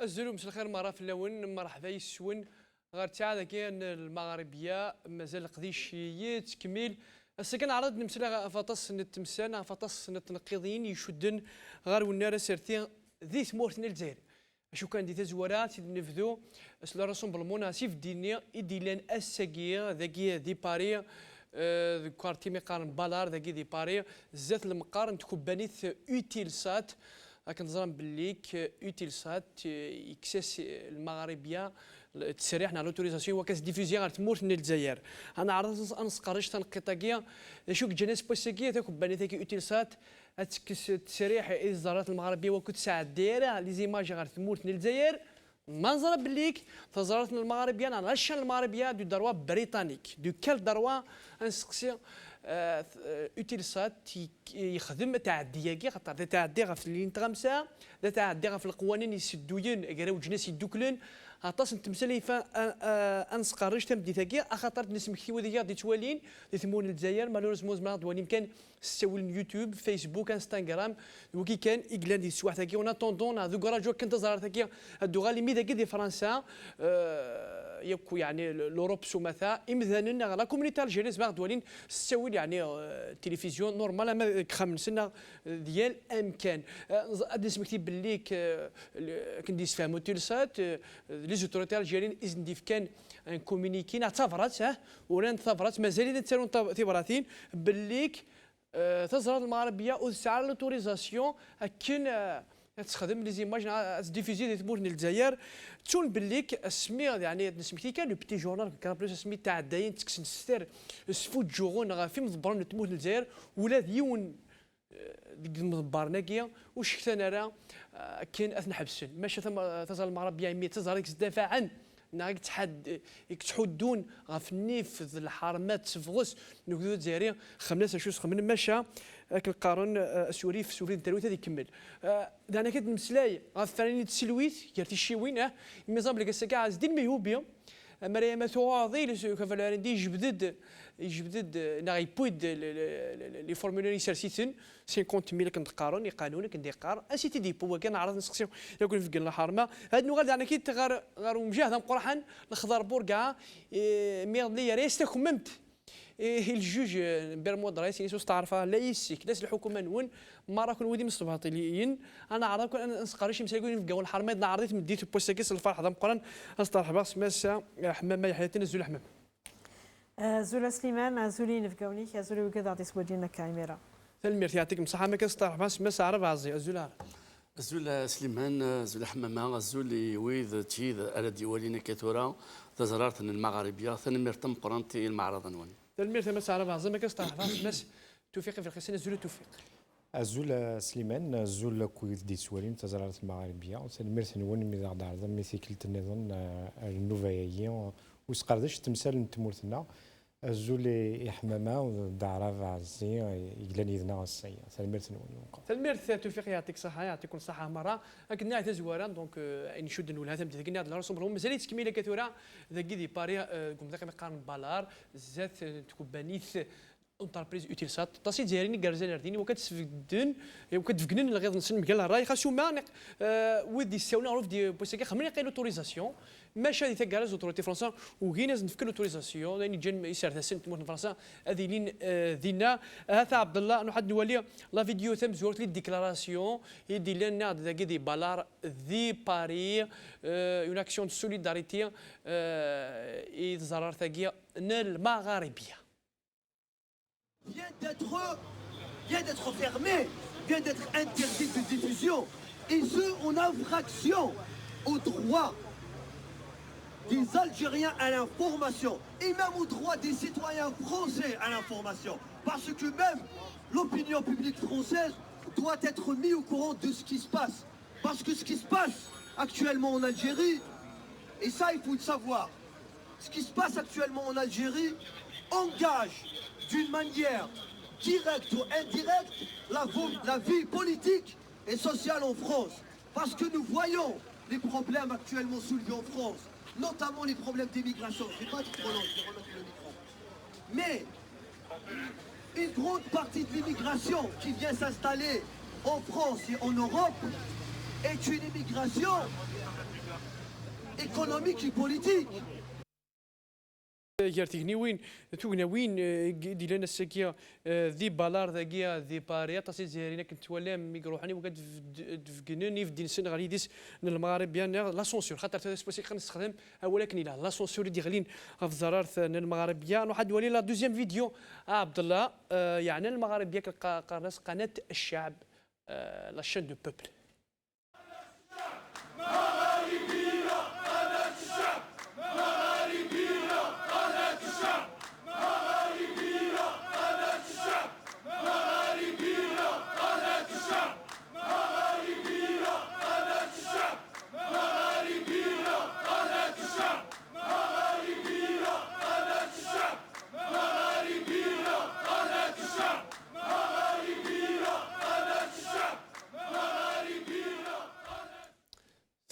الزلوم مساء الخير مرة في اللون مرحبا يسون غير تعالى كاين المغاربية مازال قديش يتكمل السكن عرض نمسلا فطس نتمسان فطس نتنقضين يشدن غير والنار سرتين ذي ثمورتنا الجزائر شو كان دي تزورات نفذو اسلا رسوم بالمناسف ديني إديلان الساقية ذاكية دي باري كارتي مقارن بالار ذاكي دي باري زات المقارن تكوبانيث اوتيل سات كنظن بالليك اوتيل سات يكسس المغاربيه تسريحنا لوتوريزاسيون وكاس ديفوزيا غير تموت من الجزائر انا عرفت انسقرش تنقيطاكيا شوك جناس بوساكيا تكوباني ذاك اوتيل سات تكس تسريح اصدارات المغاربيه وكنت ساعه دايره لي زيماج غير تموت من الجزائر منظر بالليك تظاهرات المغاربيه انا غشان المغاربيه دو دروا بريطانيك دو كال دروا انسقسي اوتيل سات يخدم تعديه كي خاطر تعدي في اللي نتغمسا تعدي في القوانين يسدوين كراو جناس يدوكلن عطاس نتمثل انسقرش تمدي ثاكي خاطر نسمكتي وذيا دي توالين ثمون الجزائر مالوريزمون زمان دواني يمكن سوي يوتيوب فيسبوك انستغرام وكي كان اغلان دي السواح ثاكي اون اتوندون ذو كراجو كنت تظهر ثاكي الدوغالي مي ثاكي دي فرنسا يكو يعني لوروب سوماثا امذاننا لا كومونيتي الجيريز باغ دوالين سوي يعني تلفزيون نورمال ما خمن سنه ديال امكان نسمكتي بالليك كنديس فهمو تيرسات لي زوتوريتي الجيريين اذن ديف كان ان كومونيكي اعتبرت وران ثبرت مازال تسالون ثبراتين بالليك تظهر المغربيه وتسعى لوتوريزاسيون كاين تخدم لي زيماج ديفيزي دي تمور الجزائر تون بالليك سمي يعني نسميتي كان لو بتي جورنال كان بلوس سمي تاع داين تكسن ستر سفوت جوغون غا في مضبرن تمور الجزائر ولا ديون مضبرناكيا واش كان راه كاين اثن حبسن ماشي تظهر المغربيه يمي تظهر تدافع عن ناك تحدون غاف النيف الحرمات تفغس نكذو الجزائري خمسه شوس خمن ماشا القارن السوري في سوري الترويت هذه يكمل انا كنت نمسلاي غاف فراني تسلويت كارتي شيوين ميزاب لك السكاع زدين ميوبيا مريم تواضي كفالارين دي يجبدد ناغي بويد لي فورمولاري سيرسيتن 50000 كنتقارن يقانون كنديقار اسيتي ديبو كان عرض نسقسيو يكون في قلنا حرمه هاد نوغال انا كيت غير مجاهد مقرحا الخضر بوركا ميغ لي ريست كممت الجوج بيرمود رئيس يسوس تعرفها لا يسيك لاس الحكومه نون ما راكن ودي مستباطليين انا عرض انا نسقريش مساكين في قول الحرمه انا عرضت مديت بوساكيس الفرح هذا مقرن اصطلح باس ماسا حمام ما حياتنا زول حمام زولا سليمان زولي نفقوني زولي وكذا عطي سودينا كاميرا تلمير يعطيكم الصحه ما كنصطلح باس ماسا عرب عزي الزول زول سليمان زول حمامه زول ويذ تشيذ على ديوالينا كثورة تزرارت المغاربيه ثنمير تم قرنتي المعرض نون تلمير ثم سعر بعض ما كنصطلح باس ماس توفيق في الخسنه زول توفيق الزول سليمان الزول كويت دي سوالين تزرارت المغاربيه وتلمير ثنون ميزار دار ميثيكل النظام النوفايين وسقردش تمثال نتمورتنا الزول يحمامه ودعرة عزي يقلن يذنا السي تلمير ثنون تلمير توفيق يعطيك الصحه يعطيكم الصحه مره لكن ناع تزوارا دونك ان شد نقول هذا بدي كنا على راسهم هم مازال تكميله كثيره ذاك دي باري قوم ذاك مقارن بالار زات تكوبانيث انتربريز اوتيل سات تصيد زيريني كارزان ارديني وكتفقدن وكتفقدن الغيظ نسن قال الراي خاصو ما ودي الساونا عرف دي بوسكي خمني قايل اوتوريزاسيون ماشي هذه تاع زوتوريتي فرنسا وكاين نفكر اوتوريزاسيون يعني جن يسار ثاسن تموت فرنسا هذه لين دينا هذا عبد الله انه حد نولي لا فيديو ثم زورت لي ديكلاراسيون يدي لنا ذاك دي بالار ذي باري اون اكسيون دو سوليداريتي يتزرر ثاقيه المغاربيه vient d'être fermé, vient d'être interdit de diffusion, et ce en infraction au droit des Algériens à l'information, et même au droit des citoyens français à l'information, parce que même l'opinion publique française doit être mise au courant de ce qui se passe, parce que ce qui se passe actuellement en Algérie, et ça il faut le savoir, ce qui se passe actuellement en Algérie engage d'une manière directe ou indirecte la vie politique et sociale en France. Parce que nous voyons les problèmes actuellement soulevés en France, notamment les problèmes d'immigration. Je ne vais pas être trop long, je vais remettre le micro. Mais une grande partie de l'immigration qui vient s'installer en France et en Europe est une immigration économique et politique. جارتيني وين تونا وين دي لنا السكيه ذي بالار ذاكيا ذي باريات تصير زهرينا كنت ولا مي روحني وقد في جنوني في دين سن غادي ديس المغرب بيان لاسونسور خاطر سباسي كنستخدم ولكن الا لاسونسور دي غلين في زرار المغربيه واحد ولي لا دوزيام فيديو عبد الله يعني المغربيه قناه الشعب لا شين دو بوبل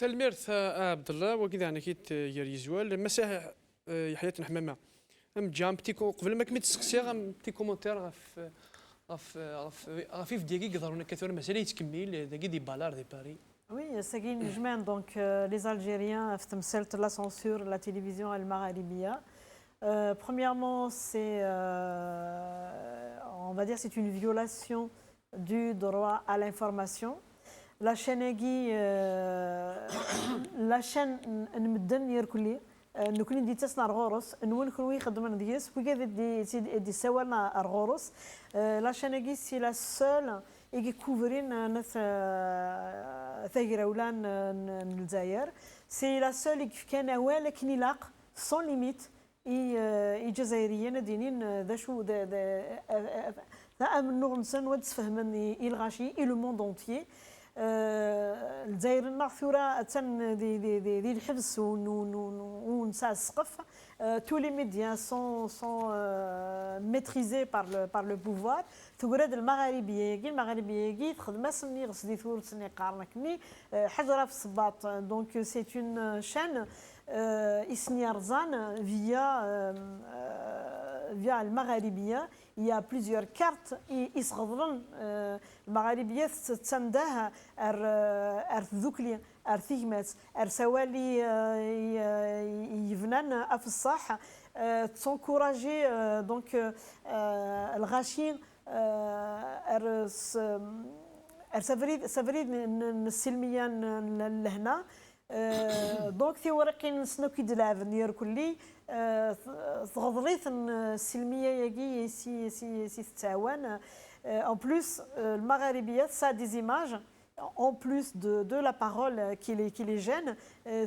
تلميرث عبد الله وكذا انا كيت يريزوال مساء حياة حمامه ام جام قبل ما كملت السقسيه غام بتي كومونتير غاف فيديو يقدروا كثر مساله يتكمل داكي دي بالار دي باري. Oui, c'est une donc les Algériens la censure la télévision al-Maghribia. Premièrement, c'est on va dire c'est une violation du droit à l'information. La chaîne la chaîne نمدن يركلي نكون دي تصنع الغورس نون كروي خدمنا ديس وكذا دي سوالنا الغورس لا chaîne سي لا سول يجي كوفرين نث ثغير ولان الجزائر سي لا سول كان ولكن يلاق سون ليميت الجزائريين دينين ذا شو ذا امن نغنسن ودفهمن الغاشي لو موند اونتيي الجزائر الناثورة تن دي الحبس ونسى السقف tous les médias sont maîtrisés par le pouvoir تقرد المغاربية تخدم سني غسدي ثور سني قارنكني حجرة في الصباط donc c'est une chaîne إسني رزان via المغاربية il y a plusieurs cartes يصغرن المغاربية تسندها ذوكلي ثيمات سوالي يفنان في الصح تسونكوراجي دونك الغاشي سافريد السلمية لهنا دونك في ورقين سنوكي د لافنير كلي تغضريت السلميه يجي سي تتعاون en plus المغاربيه ça des images en plus de la parole qui les gêne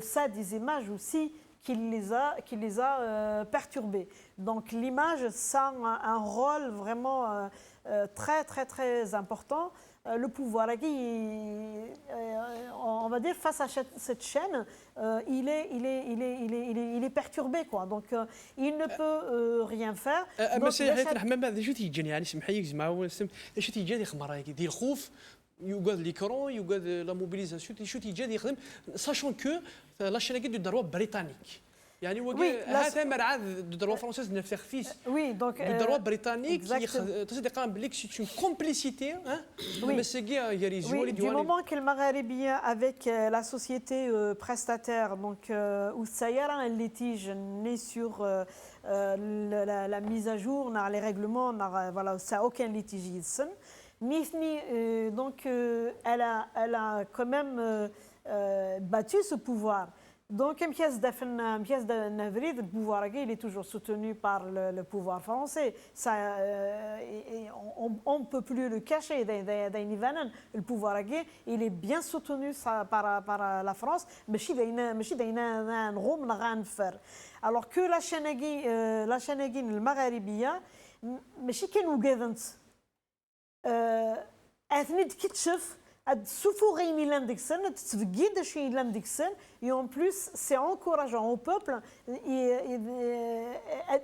ça des images aussi qui les a perturbés donc l'image ça a un rôle vraiment très important. Le pouvoir, on va dire, face à cette chaîne, il est perturbé, quoi. Donc, il ne peut rien faire. يوجد ليكرون يوجد لا موبيليزاسيون شو تيجي يخدم ساشون كو لا شيناكي دو دروا بريطانيك يعني هذا مرعى دو دروا فرونسيز نفس خفيس وي دونك دو دروا بريطانيك تصدق قام بليك سي اون كومبليسيتي مسكي يريزوا لي du moment que le Maghrébien avec la société prestataire donc où ça y a un litige né sur la mise à jour dans les règlements voilà ça aucun litige Nifni, donc, elle a quand même battu ce pouvoir. Donc, une pièce de Navrid, le pouvoir il est toujours soutenu par le pouvoir français. Ça, on ne peut plus le cacher. Le pouvoir il est bien soutenu par la France. Mais alors que la Chénégui, le Maghrébia, mais si nous gagnons. أثني تكتشف السفوغين إلى ديكسن تتفقد شيء إلى ديكسن et en plus c'est encourageant au peuple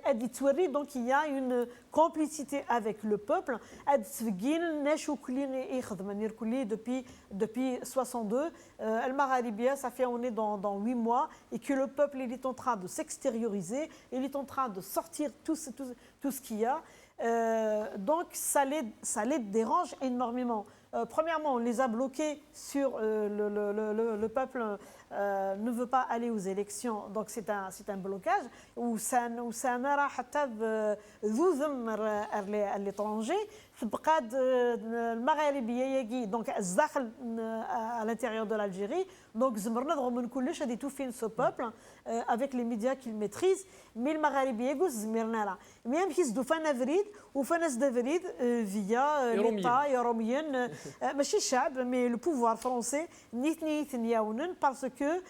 à توري donc il y a une complicité avec le peuple تتفقين ناشو كلين يخدم كلي depuis 62 المغاربية ça fait on est dans 8 mois et que le peuple il est en train de s'extérioriser il est en train de sortir tout ce qu'il y a donc ça les dérange énormément. premièrement, on les a bloqués sur le peuple ne veut pas aller aux élections, donc c'est un blocage. وسنرى حتى ذو ذمر à l'étranger تبقى المغاربيه يجي دونك الزاخل à l'intérieur de l'Algérie. Donc زمرنا ضغم كلش هذه توفين ce peuple avec les médias qu'ils maîtrisent. Mais المغاربيه يقول زمرنا لا ميم كيس دو فانا فريد وفانا فريد via l'État يوروميا ماشي الشعب mais le pouvoir français نيثني ثنياونن parce que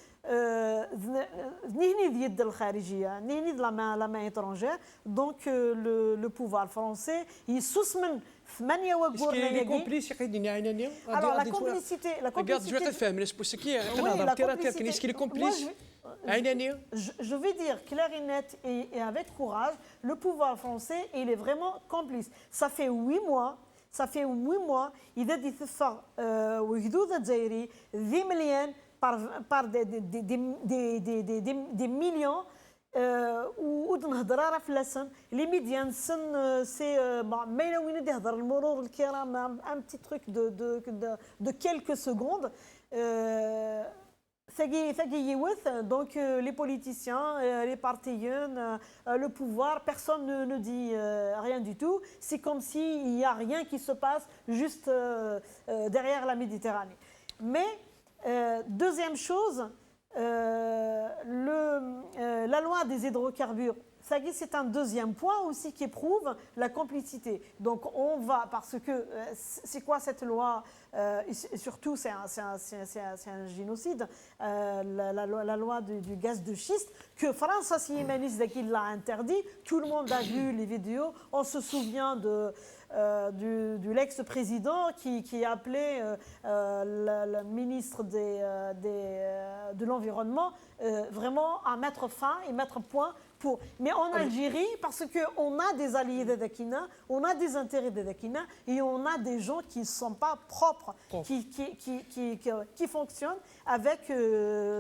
نهني ديال الخارجيه نهني لا ما étrangère. Donc le pouvoir français يسوس من 8 وقور لي كومبليس يقيدني عينانيا. Alors la complicité regarde je vais te faire mais c'est qui كنهضر تيرا كاين لي كومبليس عينانيا. Je vais dire clair et net et avec courage, le pouvoir français il est vraiment complice. Ça fait 8 mois il a dit ثفر وجدود الجزائري 10 مليون par des millions ونهضر راه فلاسن لي ميديا نسن سي ما إلا وين يهضر المرور الكرام ان بتي تروك دو كيلكو سكوند ثقي يوث. Donc les politiciens, les partisans, le pouvoir, personne ne dit rien du tout. C'est comme s'il n'y a rien qui se passe juste derrière la Méditerranée. Mais deuxième chose, la loi des hydrocarbures, c'est un deuxième point aussi qui éprouve la complicité. Donc on va, parce que c'est quoi cette loi et surtout c'est un génocide, la loi du gaz de schiste que François Siemanis l'a interdit. Tout le monde a vu les vidéos. On se souvient de l'ex-président qui appelait le ministre de l'Environnement vraiment à mettre fin et mettre point pour. Mais en Algérie, parce qu'on a des alliés de Dakina, on a des intérêts de Dakina et on a des gens qui ne sont pas propres, qui fonctionnent avec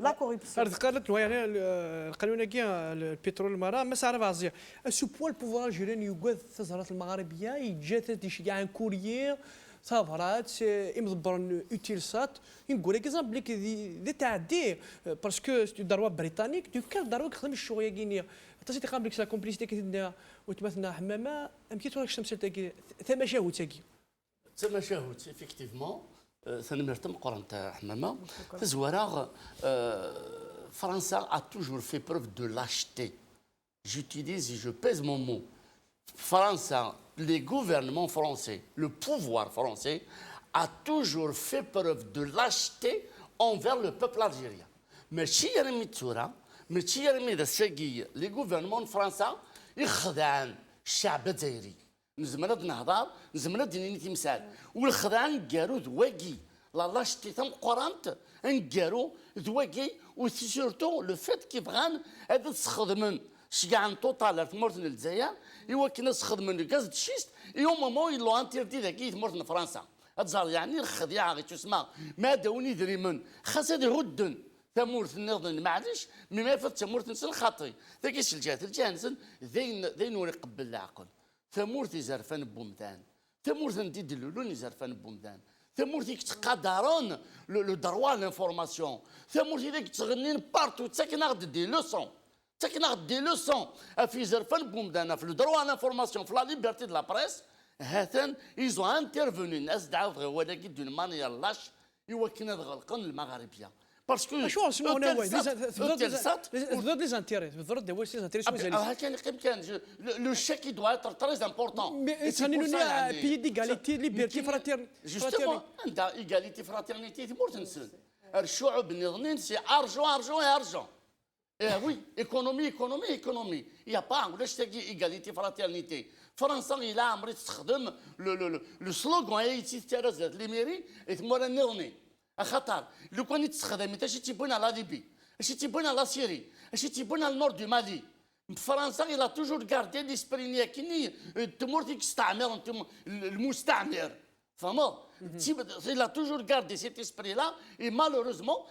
la corruption. القانون البترول المراه ما صار فازيا سو بوا البوفوار الجيراني يقاد الثزرات المغاربيه يتجاتت يشجع كوريير صافرات يمضبرن اوتيلسات نقول لك اكزامبل لك دي تعدي باسكو داروا بريطانيك دو كان داروا خدم الشغل كينيا حتى تيقابل لك لا كومبليسيتي كتدنا وتمثلنا حمامه امكي تورك الشمس تاكي ثما شاهو تاكي ثما شاهو effectivement ثاني مرتم قران تاع حمامه تزوراغ France a toujours fait preuve de lâcheté. J'utilise et je pèse mon mot. France, les gouvernements français, le pouvoir français a toujours fait preuve de lâcheté envers le peuple algérien. Mais si يرمي تصورة mais si يرمي الساقي les gouvernements français يخدعن الشعب الجزائري نزمنا نهضر نزمنا ديني تمثال والخدعن قالوا ذواقي لا لاشتي ثم قرانت نقالوا ذواقي وسي سورتو لو فيت كيف غان هذا تستخدمن شكاع توتال في مورتن الجزائر ايوا كنا نستخدمن الغاز دشيست ايوا مومون يلو انتردي ذاكي في مورتن فرنسا هتزار يعني الخديعه غي تسمى ما داوني دريمن خاص هذا هدن ثمورت النظن معليش مما فات ثمورت نسن خاطري ذاك الجهات الجانسن ذين يقبل العقل ثمورت زرفان بومدان ثمورت ندي دلولون زرفان بومدان ثمورت يتقادرون لو دروا لانفورماسيون ثمورت ذاك تغنين بارتو تساكن غد دي لوسون تاكنا دي لوسون في زرفان بومدانا في لو دروا لانفورماسيون في لا ليبرتي دو لا بريس هاتان ايزو انترفوني الناس دعاو ولكن دون مانيير لاش يوكنا غلقن المغاربيه باسكو شو اسمه انا وين بالضبط لي زانتيري بالضبط دي واش لي زانتيري سو زالي كان كان لو شيك دو اتر تري امبورطون مي سانينوني بي ديغاليتي ليبرتي فراتيرني جوستومون عند ايغاليتي فراتيرنيتي مورتنسن الشعوب النظنين سي ارجون Eh oui, économie. Il n'y a pas égalité, fraternité. France, il a le slogan les mairies et moi à Qatar. Le coin est à la Libye, à la Syrie, à le nord du Mali. France, il a toujours gardé l'esprit le moustamir. Il a toujours gardé cet esprit-là et malheureusement,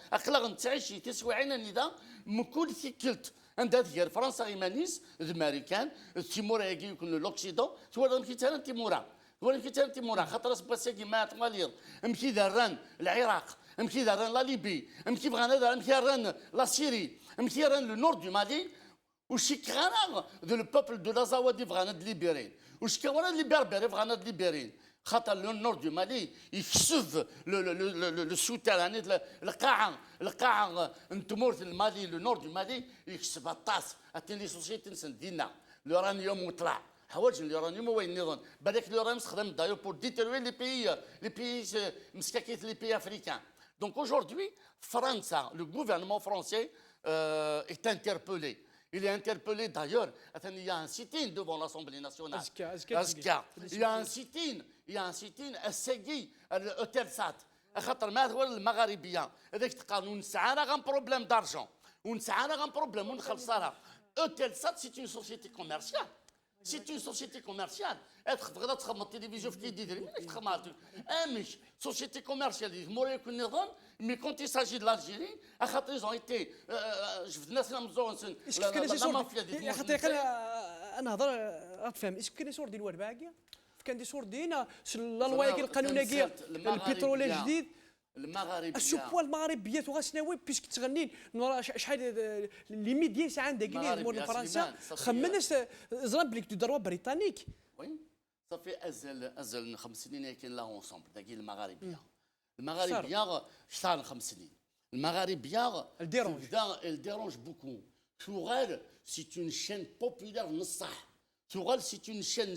مكل ثقلت عند هذه فرنسا إيمانيس الأمريكان تيمورا يجي يكون الأوكسيدون ثم كيتانا تيمورا ولكن انت مورا خاطر سباسا كيما تمالير مشي داران العراق مشي داران لا ليبي مشي بغانا مشي داران لا سيري مشي داران لو نور دو مالي وشي كغانا دو لو بوبل دو لازاوادي بغانا ليبيرين وش كوانا لي بربري بغانا ليبيرين خاطر لو نور دو مالي يكسف لو سوتيراني القاعه نتمورت المالي لو نور دو مالي يكسب الطاس اتني سوسيتي نسندينا l'uranium وطلع حوايج اليورانيوم وين نظن بالك اليورانيوم استخدم دايو بور ديتروي لي بيي مسكاكيت لي بيي افريكان دونك aujourd'hui France le gouvernement français est interpellé. Il est interpellé d'ailleurs. Il y a un sit-in devant l'Assemblée nationale. Il y a un sit-in السجي الأوتيلسات خاطر ما هو المغاربيين هذاك تقارنوا نسعانا غن بروبليم دارجون ونسعانا غن بروبليم ونخلصها Eutelsat, c'est une société commerciale. C'est une société commerciale. Être vrai d'être comme télévision qui dit mais société commerciale, mais quand il s'agit de l'Algérie, ils ont été je venais la mafia دي انا هضر غتفهم اسك كاين صور ديال الورباكيه كان دي صور دينا الوايك القانونيه البترول الجديد المغاربيه السبوه المغاربيه وغاسناوي بيسك تغنين شحال لي ميديا ساعه عندها مول فرنسا خمناش زران بليك دروا بريطانيك وي صافي ازل 5 سنين كاين لا اونسومبل داك المغاربيه شحال 5 سنين المغاربيه الديرونج بوكو شغال سي اون شين بوبولير نصح شغال سي اون شين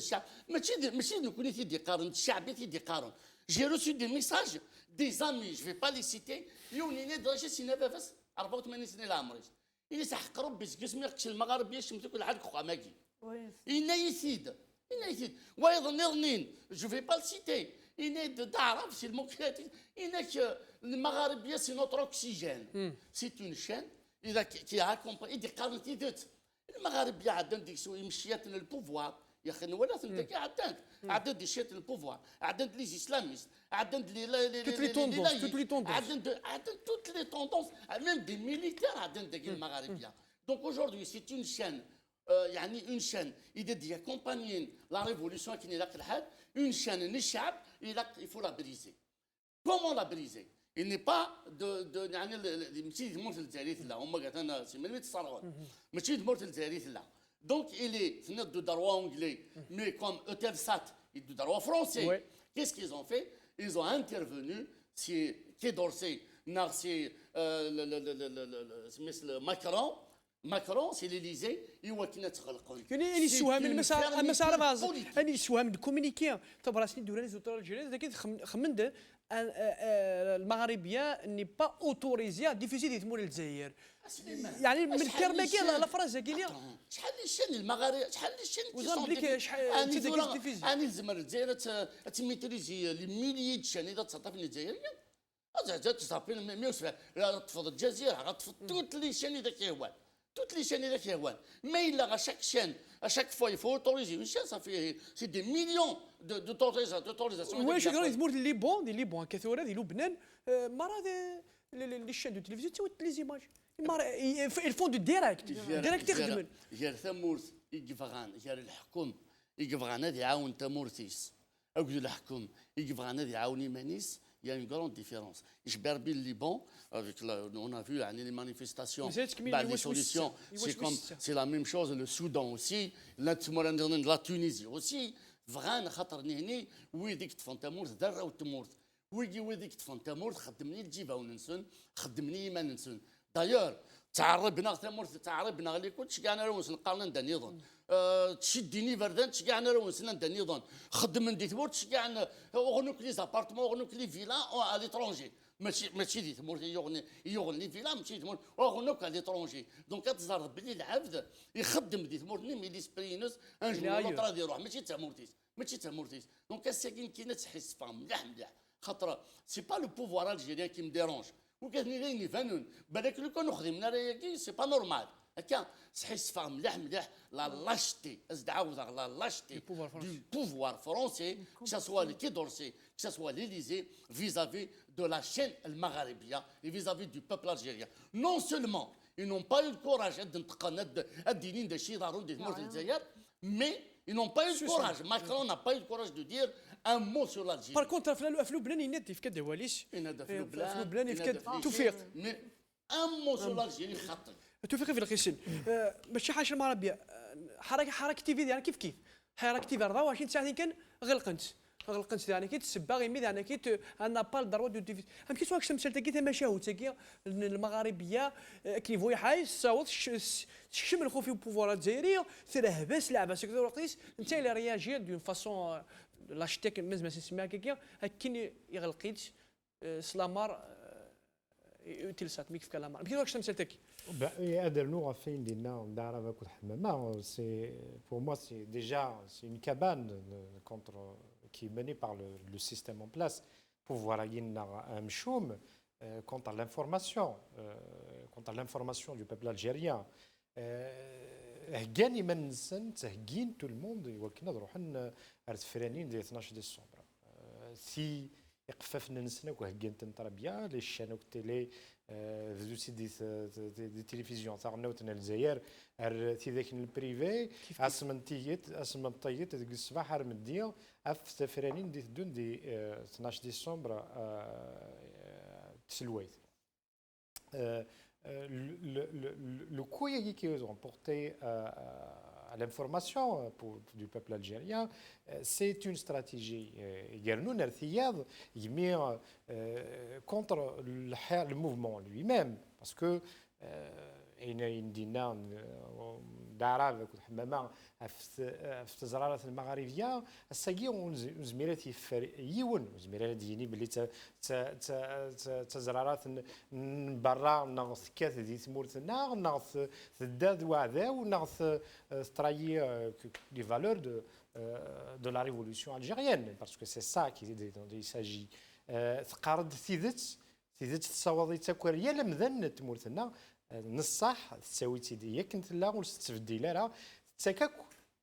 ماشي نكون تيدي قارن الشعبي تيدي قارن j'ai reçu des messages des amis je vais pas les citer يونيني درجه سينا بافاس 84 سنه العمريش اللي سحق ربي سكسمي قتل المغاربيه شمتو كل حد خاماكي إنا يسيد وايضا نظنين جو في با سيتي إنا تعرف سي الموكلاتي إنك المغاربيه سي نوتر اوكسيجين سي اون شين اذا كي اكومباني دي قارنتي دوت المغاربيه عندهم ديك سوي مشيات للبوفوار يا اخي نولات انت كي عندك دي شيت البوفوار عندك لي اسلاميست عندك لي توت لي توندونس عندك توت لي توندونس ميم دي ميليتير عندك داك المغاربيه دونك اجوردي سي اون شين يعني اون شين اذا دي اكومبانيين لا ريفوليسيون كي نلاقي الحال اون شين للشعب يفو لا بريزي كومون لا بريزي il n'est pas de يعني ماشي تموت الجزائريين لا هما قالت انا سي ملي تصرفون ماشي تموت الجزائريين لا Donc, il est de droit anglais, mais comme Eutelsat est de droit français. Ouais. Qu'est-ce qu'ils ont fait? Ils ont intervenu, c'est Quai d'Orsay, c'est Macron, c'est l'Élysée, il voit qu'il n'a pas de يعني يسوها من المسار باز اني يسوها من الكومونيكي طب راسني دوران زوتور الجيري لكن خمنت المغاربيه ني با اوتوريزي ديفيزي دي تمول الجزائر يعني من الكرماكي لا فرنسا كاين شحال الشان المغاربه شحال الشان وزان بليك شحال ديفيزي اني الزمر الجزائر تميتريزي لي ميليي د شان اذا تصطف الجزائريين تصافي ما تفضل الجزيره غتفض توت لي شان اذا كيهوان toutes les chaînes qui sont mais il a à chaque chaîne à chaque fois il faut autoriser une chaîne ça fait c'est des millions d'autorisations oui je crois يثمر لي بون كثوره ديال لبنان مرة لي شين دو تلفزيون تسوي لي زيماج الفون دو ديريكت يخدمن جال ثمورث يقفغان جال الحكم يقفغان هذا يعاون تمورثيس او الحكم يقفغان هذا يعاون يمانيس. Il y a une grande différence. Je Berbil Liban, on a vu les manifestations, les solutions, c'est la même chose. Le Soudan aussi, la Tunisie aussi. Vraiment, خطرني ويديك تفنتمورث ذره وتمورث ويديك تفنتمورث خدمني الجيبه وننسون خدمني ما ننسون. دايور تعربنا تمورث تعربنا اللي كنت شكانا روس نقارن دنيضن تشديني بردان تشكانا روس دنيضن خدم من دي تمور تشكانا اغنوك لي زابارتمون اغنوك لي فيلا ا ليترونجي ماشي دي تمور يغن لي فيلا ماشي تمور اغنوك ا ليترونجي دونك كتزار بلي العبد يخدم دي تمور ني ليسبرينوس ان جو لوطرا يروح ماشي تمورتيس دونك الساكن كاينه تحس فهم مليح خاطر سي با لو بوفوار الجيريان كي مديرونج وكان لي فانون بالك لو كانوا خدمنا راهي سي با نورمال هكا صحيح صفا مليح لا لاشتي ازد عاود لا لاشتي دو بوفوار فرونسي كو سوا لي كي دورسي كو سوا ليليزي فيزافي دو لا شين المغاربيه فيزافي دو بوبل الجيريان نون سولمون ils n'ont pas eu le courage de نتقن الدينين دا شي ضروري دي تموت الجزائر مي Ils n'ont pas eu le courage. Macron n'a pas eu le courage de dire un mot sur l'Algérie. بار كونتر في لبنان ينادي في كاد واليش ينادى في في لبنان في كاد ينادى في توفيق Mais un mot sur l'Algérie خطر. توفيق في القسم ماشي حاجه المغربيه حركه تيفي يعني كيف حركه تيفي 24 ساعه كان غلقنت يعني كي تسبا غيمي يعني كي انا با دروا دو ديفيد ام كي سواك شمسل تاكي تما شاهو تاكي المغاربيه كيفو حايس صوت شم الخوفي بوفوار الجزائري ثراه باس لعبه سكتور وقيس انت اللي رياجي دون فاسون لاشتيك مازال سمعها كي كي يغلقيت سلامار يوتيلسات ميك في كلامار كي سواك شمسل تاكي Pour moi, c'est déjà une cabane qui est menée par le système en place pour voir un choum quant à l'information du peuple algérien. هجاني من سن تهجين tout le monde يوكلنا نروح ارتفرانين ديال 12 ديسمبر سي يقففنا نسنا وهجنت نطربيا لي شانو تيلي زوسي دي تلفزيون تاع نوتنا الجزائر في ذاك البريفي اسمنتيت ديك الصباح رمديا اف تفرانين دي دون دي 12 ديسمبر تسلويت le coup qui ont porté à l'information du peuple algérien, c'est une stratégie contre le mouvement lui-même. Parce que دعرة حمامة في تزرارات المغاربية الساقي وزميلات يون وزميلات ديني باللي تزرارات برا نغث كاث دي ثمورتنا نغث ثداد وعذا ونغث ترايي les valeurs de la révolution algérienne parce que c'est ça qu'il s'agit تقارد ثيذت تصاوضي تاكوريا لمذن تمورتنا نصح تساوي تيدي ياك انت لا وستفدي لا تاكاك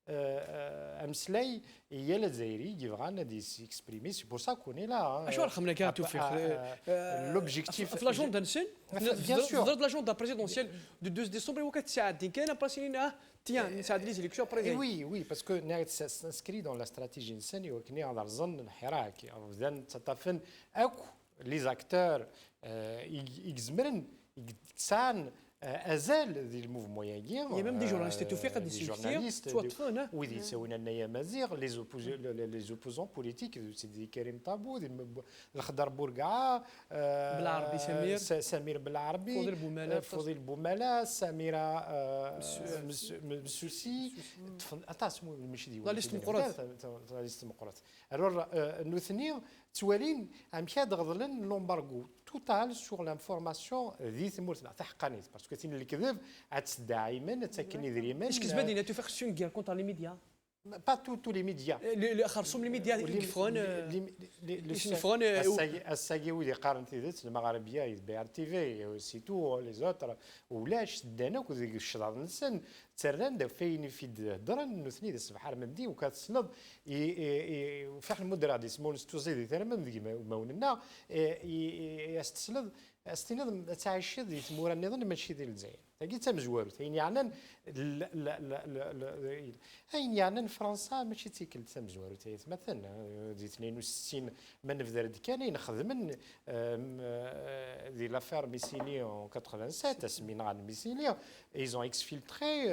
امسلاي هي الجزائري يبغى دي سيكسبريمي سي بور سا كوني لا اشو رخمنا كان توفيق لوبجيكتيف في لاجوندا نسن في لاجوندا بريزيدونسيال دو 2 ديسمبر وكانت ساعات كان باسينا تيان نساعد لي زيليكسيون بريزيدون وي باسكو نايت سانسكري دون لا استراتيجي نسن وكني على الظن الحراك اذن تطفن اكو لي زاكتور يزمرن يتسان ازال ذي الموفمون ياكين يا ميم دي جورناليست توفيق دي جورناليست ويدي يساوينا لنا مزيغ لي زوبوزون بوليتيك سيدي كريم طابو الخضر بورقعه بالعربي سمير بالعربي فضيل بوماله سميره مسوسي اتا اسمو ماشي لا ليست مقرات لا ليست مقرات الور نوثني توالين ام كاد غضلن لومبارغو توتال سور لانفورماسيون ذي ثمورتنا تحقانيت باسكو تين الكذب دائما تاكني ذريمان اش كتبان توفيق سون كير كونتر لي ميديا با tous les médias خرصهم لي ميديا يكفرون الساقي ولي قارن تيدت المغاربيه بي ار تي في سي تو لي زوتر ولاش دانا وذيك الشرار نسن ترند فين في درن نثني الصباح مندي وكتسلط وفاح المدرع دي سمون ستوزيدي تمام ذيك ماوننا يستسلط استناد تعيش ذي ثمور النظام ماشي ديال الجزائر تاكي تمزوارو ثاني يعني يعني فرنسا ماشي تيكل تمزوارو مثلا دي 62 من في ذا كان نخدم دي لافير ميسيلي en 87 اسمينا عن ميسيلي ils ont exfiltré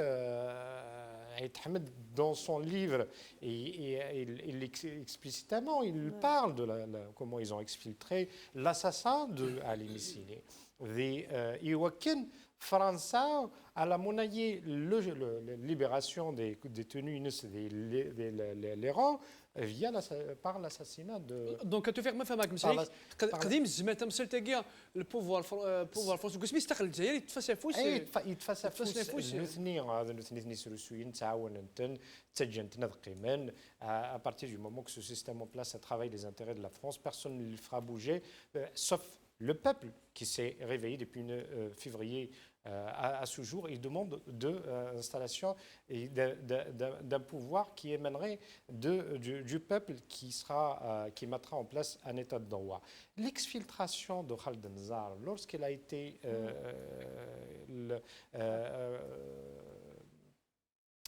Ahmed dans son livre il explicitement il parle de comment ils ont exfiltré l'assassin de Ali Missili يوكن فرنسا على منايي la libération des détenus des rangs via par l'assassinat de دونك توفيق ما فهمك مسالي قديم الزمان تمثل تاكيا البوفوار فرنسي كسمي استقل الجزائر يتفسفوس يتفسفوس نثني هذا نثني سلسوين تعاون نتن تجنت نذقيمن à partir du moment que ce système en place ça travaille les intérêts de la France personne ne le fera bouger sauf le peuple qui s'est réveillé depuis février à ce jour, il demande l'installation d'un pouvoir qui émanerait du peuple qui mettra en place un état de droit. L'exfiltration de Khaled Nzar, lorsqu'elle a été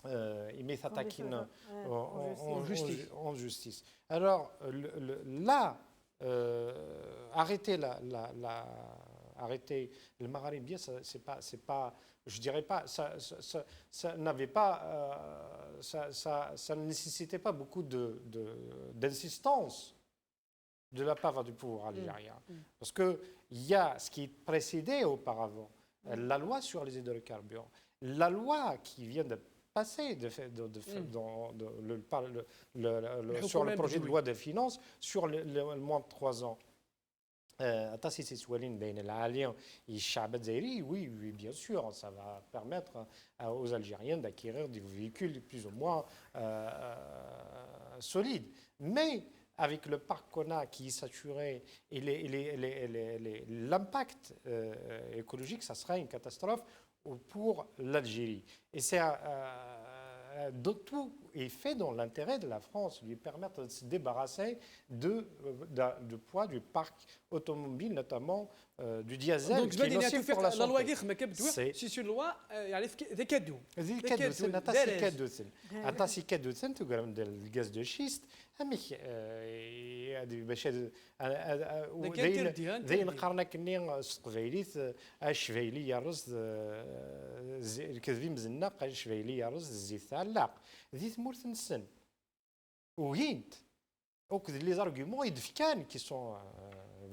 en justice. Alors là, arrêter arrêter le Maghrébien, c'est pas, je dirais pas, ça n'avait pas, ça ne nécessitait pas beaucoup d'insistance de la part du pouvoir algérien. Parce qu'il y a ce qui précédait auparavant, la loi sur les hydrocarbures, la loi qui vient de passer sur le projet de loi de finances sur le moins de 3 ans. Oui, bien sûr, ça va permettre aux Algériens d'acquérir des véhicules plus ou moins solides. Mais avec le parc qu'on a qui est saturé et l'impact écologique, ça sera une catastrophe pour l'Algérie. Et tout est fait dans l'intérêt de la France, lui permettre de se débarrasser du poids du parc automobile, notamment du diesel. Donc, qui est nocif pour la santé. la loi c'est une loi, des cadeaux. C'est الغاز دو شيست باش زي نقارنا كني قبيليت الشفايلي يرز الكذبين مزناق الشفايلي يرز الزيت تاع اللاق ذي ثمورث السن وهينت وكذ لي زارغومون يدفكان qui sont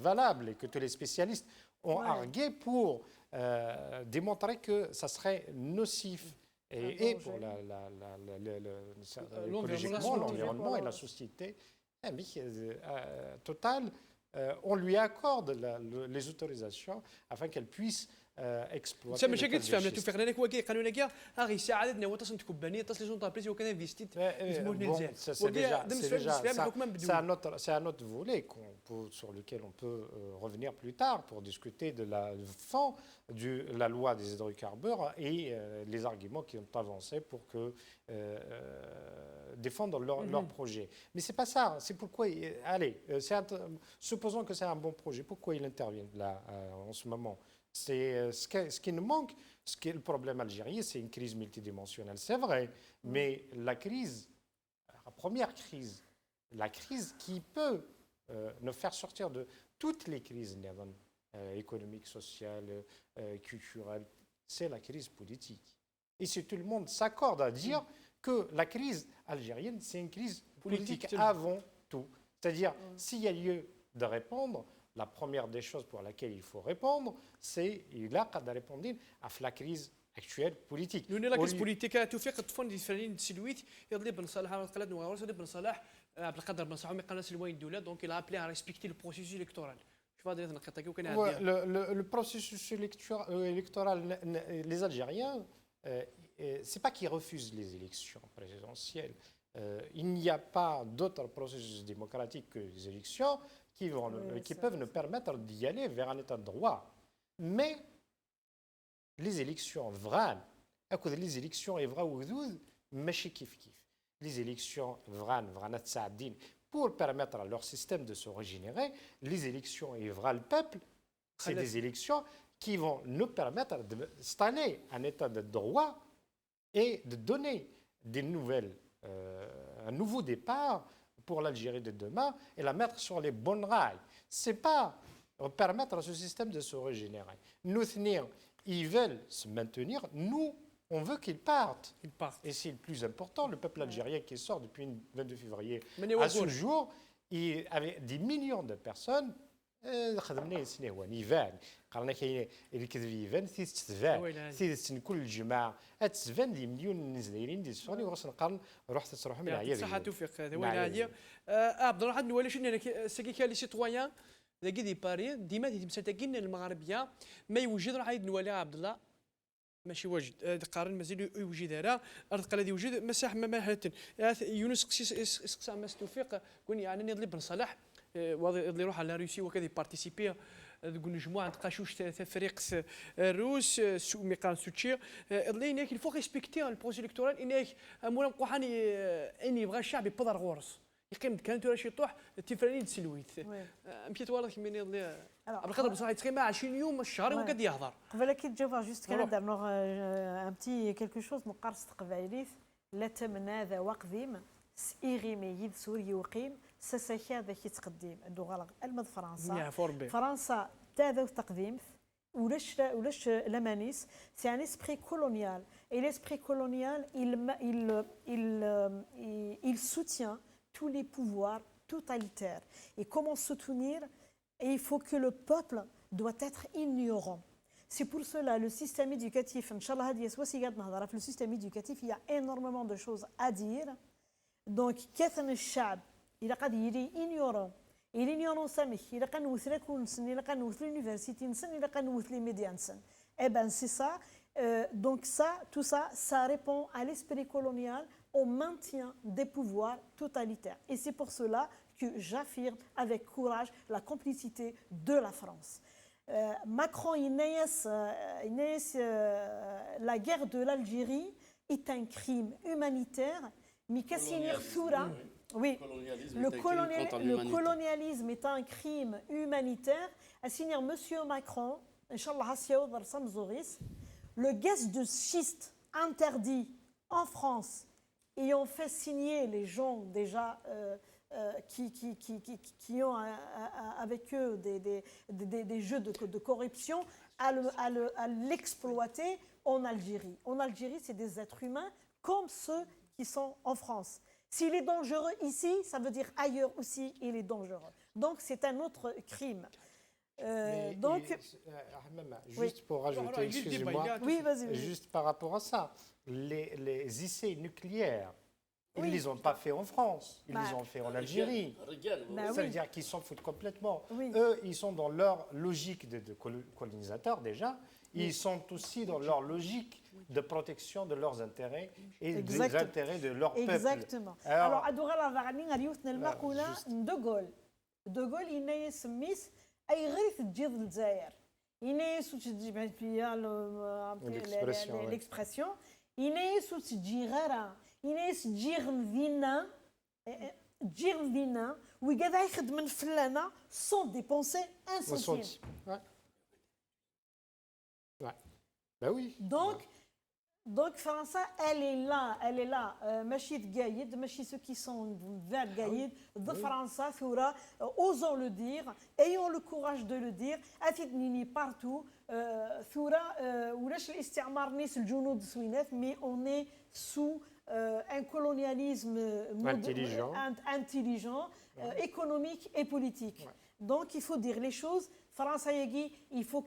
valables et que tous les spécialistes ont argué pour démontrer que ça serait nocif et pour l'environnement et la société. Total, on lui accorde les autorisations afin qu'elle puisse exploiter. ماشي كتفهم توفيق لنا كواكي قانون كاع غير يساعدنا هو تصل تكوبانيه تصل لي زونطابريز وكان انفيستيت c'est un autre volet sur lequel on peut revenir plus tard pour discuter de la fond de la loi des hydrocarbures et les arguments qui ont avancé pour défendre leur projet. Mais c'est pas ça. C'est pourquoi. Allez, supposons que c'est un bon projet. Pourquoi il intervient là en ce moment? C'est ce qui nous manque. Ce qui est le problème algérien, c'est une crise multidimensionnelle. C'est vrai, mais la première crise, la crise qui peut nous faire sortir de toutes les crises économiques, sociales, culturelles, c'est la crise politique. Et si tout le monde s'accorde à dire que la crise algérienne, c'est une crise politique avant tout. C'est-à-dire, s'il y a lieu de répondre, la première des choses pour laquelle il faut répondre, c'est de répondre à la crise actuelle politique. Nous, la crise politique, توفيق تفون دي فلانين تسلويت يضلي بن صالح قلاد نوارس بن صالح عبد القادر بن صالح قال سلوين الدوله دونك il a appelé à respecter le processus électoral. Le processus électoral, les Algériens, c'est pas qu'ils refusent les élections présidentielles. Il n'y a pas d'autre processus démocratique que les élections qui peuvent nous permettre d'y aller vers un état de droit. Mais les élections vraies, les élections les élections vraies, pour permettre à leur système de se régénérer, les élections et le peuple, c'est des élections qui vont nous permettre d'installer un état de droit et de donner un nouveau départ pour l'Algérie de demain et la mettre sur les bonnes rails. Ce n'est pas permettre à ce système de se régénérer. Nous, ils veulent se maintenir. Nous, on veut qu'ils partent. Et c'est le plus important. Le peuple algérien qui sort depuis le 22 février à ce jour, il y avait des millions de personnes. خدمنا سنوان يفان قالنا كاين الكذب يفان ثيث كل الجماعه تسفان دي مليون نزايرين دي سوني وغاس نقارن رحت تروح من عيا صحه توفيق هذا وين هادي عبد الواحد نولي شنو سكي كان لي سيتويان ذاكي دي باري ديما تمساتكين المغاربيه ما يوجد راه عايد نولي عبد الله ماشي واجد قارن مازال يوجد هذا ارتقى الذي يوجد مساح ما حتى يونس قسا ما توفيق قول يعني نضلي بن صلاح اللي يروح على روسيا وكذا يبارتيسيبي تقول مجموعه نقاشوش فريق الروس ميقان سوتشي اللي هناك الفو ريسبكتي البروسي الكتورال هناك مولا نقوحان اني يبغى الشعب يبضر غورس يقيم كانت ولا شي طوح التفرانين تسلويت مشيت والله كيما اللي بالقدر بصح يتخيم 20 يوم الشهر وقد يهضر قبل كي تجاوب جوست كان دار نوغ ان بتي كيلكو شوز مقارصه قبايليت لا تمنى ذا وقذيم سئيغي ميد سوري وقيم سساكا ذاك يتقدم الدغالغ المد فرنسا يا فوربي فرنسا تاذا تقديم ولاش لمانيس سي ان اسبري كولونيال et l'esprit colonial il soutient tous les pouvoirs totalitaires et comment soutenir et il faut que le peuple doit être ignorant. C'est pour cela le système éducatif, Inch'Allah, le système éducatif, il y a énormément de choses à dire. Donc, كثن الشعب إذا قد يلي ignorant, et l'ignorance سامح إذا قد نوث لكون نسن إذا قد نوث l'université نسن إذا قد نوث les médias نسن. Eh ben c'est ça. Donc ça, tout ça, ça répond à l'esprit colonial, au maintien des pouvoirs totalitaires. Et c'est pour cela que j'affirme avec courage la complicité de la France. Macron, la guerre de l'Algérie est un crime humanitaire, mais oui, le colonialisme est un crime humanitaire. À signer Monsieur Macron, Inch'Allah, le gaz de schiste interdit en France ayant fait signer les gens déjà qui ont avec eux des jeux de corruption à l'exploiter en Algérie. En Algérie, c'est des êtres humains comme ceux qui sont en France. S'il est dangereux ici, ça veut dire ailleurs aussi, il est dangereux. Donc, c'est un autre crime. Donc, juste pour rajouter, excusez-moi, oui, vas-y. Juste par rapport à ça, les essais nucléaires, ils ne les ont pas fait en France, ils les ont fait en Algérie. Ça veut dire qu'ils s'en foutent complètement. Oui. Eux, ils sont dans leur logique de colonisateurs déjà, ils sont aussi dans leur logique de protection de leurs intérêts et des intérêts de leur peuple. Exactement. Alors, Adoura la Varani, Ariout Nelmakoula, De Gaulle, il est سميس أي غير تجيض الجزائر. إناس وتجيب فيها l'expression. إناس وتجي غيرها. إناس تجي غمذينا وكذا يخدم فلانة sans dépenser un centime. Ouais. Ben oui. Donc France, elle est là. Machid Gaïd, Machid ceux qui sont vers Gaïd, de France, Foura, osons le dire, ayons le courage de le dire, Afidnini partout, Foura, Oulash l'Istiamar Nis le Jounoud Swinef, mais on est sous un colonialisme intelligent, économique et politique. Ouais. Donc il faut dire les choses. France Ayagui, il faut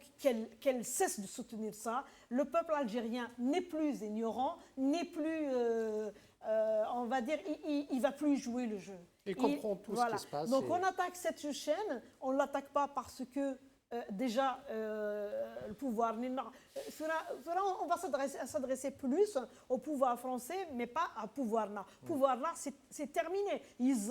qu'elle cesse de soutenir ça. Le peuple algérien n'est plus ignorant, n'est plus, on va dire, il va plus jouer le jeu. Il comprend tout ce qui se passe. Donc on attaque cette chaîne, on ne l'attaque pas parce que déjà le pouvoir... On va s'adresser plus au pouvoir français, mais pas au pouvoir là. Pouvoir là, c'est terminé. Il n'y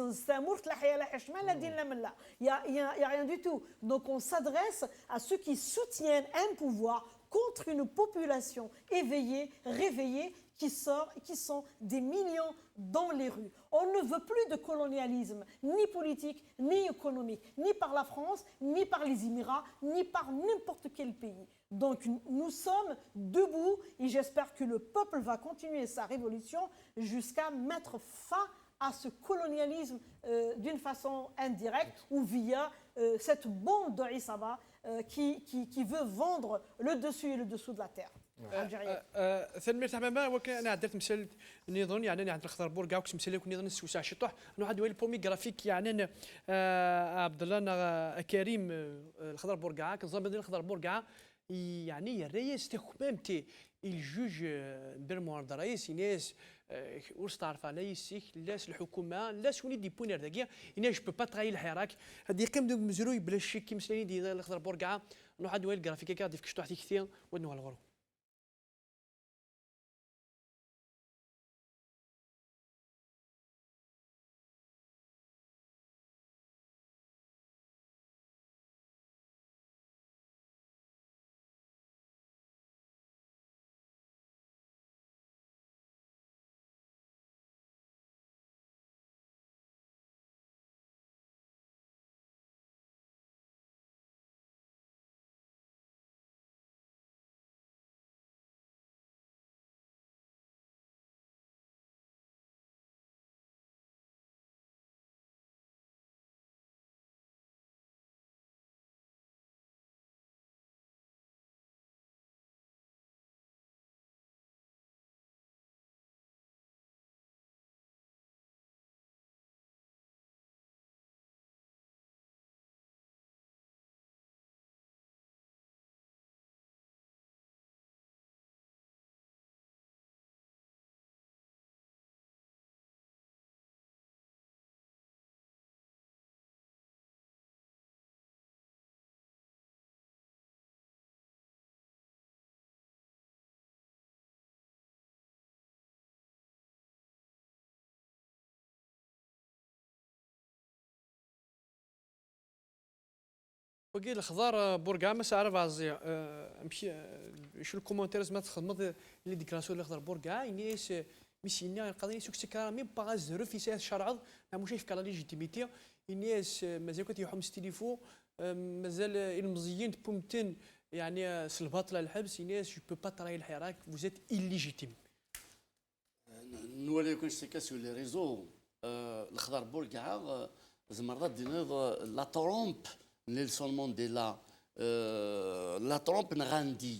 a rien du tout. Donc on s'adresse à ceux qui soutiennent un pouvoir contre une population éveillée, réveillée, qui sont des millions dans les rues. On ne veut plus de colonialisme, ni politique, ni économique, ni par la France, ni par les Émirats, ni par n'importe quel pays. Donc nous sommes debout et j'espère que le peuple va continuer sa révolution jusqu'à mettre fin à ce colonialisme d'une façon indirecte ou via cette bande de Issaba qui veut vendre le dessus et le dessous de la terre. ثنمير تماما وكان درت مثال نظن يعني عند الخضر بورقا وكس مثال يكون نظن السوسع شطوح نوع دوال بومي جرافيك يعني عبد الله كريم الخضر بورقا كنظن بدل الخضر بورقا يعني الرئيس تخمامتي الجوج برموارد رئيس ناس وستعرف على يسيك لاس الحكومه لاس وني دي بوينر داكيا انا جو با تراي الحراك هذه قيم دو مزروي بلا شي كي مسلاني دي الخضر بورقا نوع دوال جرافيك كاع ديك شطوح كثير ودنو على الغرو وكي الخضار بوركا ما سعر فازي امشي شو الكومنتير ما تخدمت اللي ديكلاسيون الخضار بوركا ينيس ميسينا القضيه سوك سكرا مي باغا زرو في ساعه شرعض ما مش في لا ليجيتيميتي ينيس مازال كنت يحمس تليفون مازال المزيين بومتن يعني سلبات للحبس ينيس جو بو با تراي الحراك فوزيت إليجيتيم. نولي كون شتي سو لي ريزو الخضار بوركا زمرات دينا لا ترومب نيلسون مونديلا لا ترومب نغاندي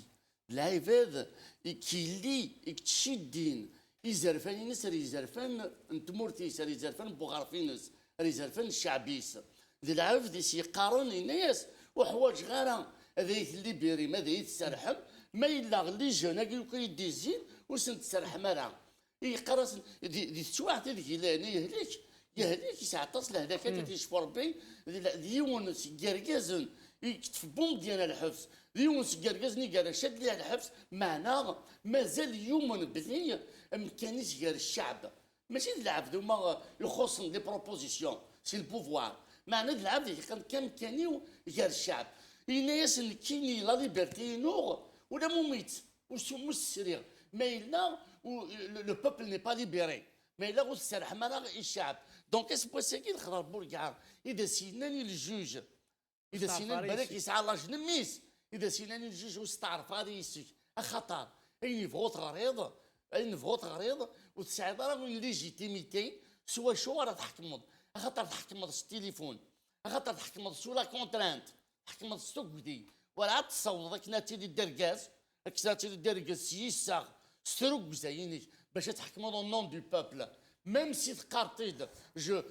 العباد كيلي يكتشدين يزرفان ينس يزرفان نتمورتي سر يزرفان بوغارفينس يزرفان الشعبيس دي العرف دي سيقارن الناس وحوايج غير هذا يتلي بيري ماذا يتسرحم ما إلا غلي جونا كي يديزين وسنت تسرح مرا يقرص دي تسواعت هذيك يهليك يسعطس لهذاك تيشفو ربي ديون كركازن يكتف بوم ديال الحبس ديون كركازني قال شاد ليه الحبس معنا مازال يومن بلي مكانيش غير الشعب ماشي العبد وما يخصن دي بروبوزيسيون سي البوفوار معنا العبد كان كانيو غير الشعب الناس كيني لا ليبرتي نور ولا مميت وسمو السرير ما إلا لو بوبل ني با ليبيري ما إلا غو السرح مالا الشعب دونك اس بوسيكي الخضر بوركا إذا سيناني الجوج إذا سيناني بالك يسعى لاج نميس إذا سيناني الجوج وستعرف غادي يسك أخطر أين فغوت غريض أين فغوت غريض وتسعد راه ليجيتيميتي سوا شو راه تحكمض خاطر تحكمض التليفون خاطر تحكمض سو لا كونترانت تحكمض ستوكدي ولا تصوض ذاك ناتي الدركاز اكساتي الدركاز سيسا ستروك زيني باش تحكموا دون نون دو بوبل même si تقارطيد جو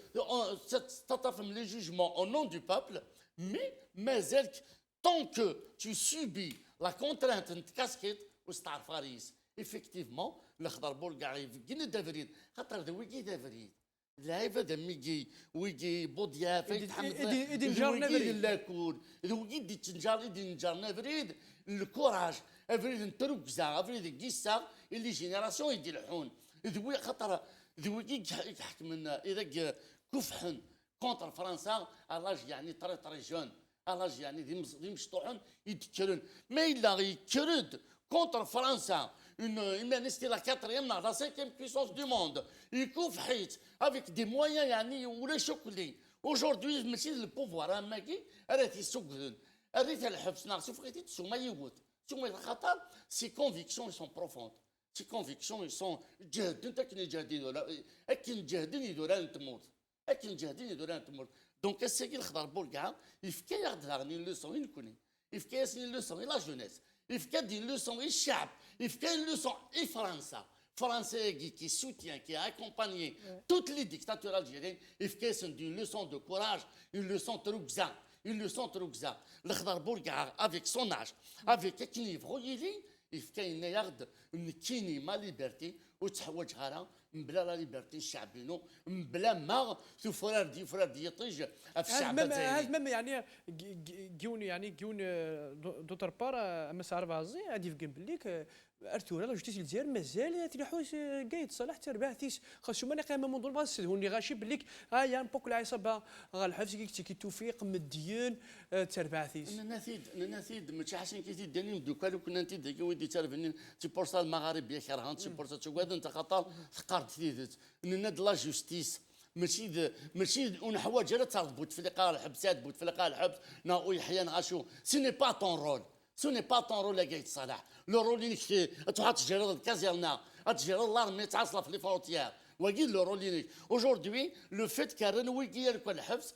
تتفهم لي جوجمون au nom du peuple mais مازالك tant que tu subis la contrainte نتكاسكيت وستعرف غاريس effectivement الخضر بولكا يفكين دافريد خاطر دويكي دافريد العيبه دميكي ويجي بودياف إدي نجار نافريد لاكور ويجي دي تنجار إدي نجار نافريد الكوراج افريد نتركزا افريد كيسا اللي جينيراسيون يدي الحون ذوي خاطر ذوي يحكمنا اذا كفحن كونتر فرنسا الاج يعني طري جون الاج يعني دي مشطوحن يتكرن ما الا يكرد كونتر فرنسا une c'était la quatrième la cinquième puissance du monde يكوف حيت avec des moyens يعني ولا شكلي aujourd'hui ماشي البوفوار ماكي راه تيسوقن ريت الحبس ناقص فغيتي تسوما يوت ثم خاطر سي كونفيكسيون سون بروفوند سي كونفيكسيون سون جاهدين تاكني جاهدين ولا اكن جاهدين يدوران تموت اكن جاهدين يدوران تموت دونك الساكي الخضر بولكا يفكا يغدغني لوسون ينكوني يفكا يسني لوسون لا جونيس يفكا دي لوسون الشعب يفكا لوسون اي فرنسا français qui soutient, qui a accompagné toutes les dictatures algériennes, c'est une leçon de courage, une leçon de troukza, une leçon de troukza. Le Khadar Bourga, avec son âge, avec un livre, il fait une garde, une kini, ma liberté, ou تحوج غارة مبلا لا ليبرتي الشعبينو مبلا ما شو فرار دي يطيج في الشعب هذا مم يعني جون دوتر بار اما سعر عزي غادي يفكر بليك ارتورا لا جوستيس الجزائر مازال تلحوس قايد صلاح تربح تيس خاصو ما نقيم منظور باس هوني غاشي بليك يا بوك العصابه غالحفز كي توفيق مديون تربح تيس نثيد ماشي حسن كي تداني دوكا لو كنا انت داك ودي تعرفني تي بورصال المغارب يا كرهان تي بورصال تقعد انت خطر ثقارت تيدت ناد لا جوستيس ماشي ونحواج لا تعرض بوتفليقه الحبسات بوتفليقه الحبس ناو يحيى نغاشو سي ني با طون رول سو ني با طون رول قايد صلاح لو رول اللي تحط تجري الكازيرنا تجري لارمي تعصل في لي فونتيير وقيل لو رول aujourd'hui le fait كارن ويكي كل الحبس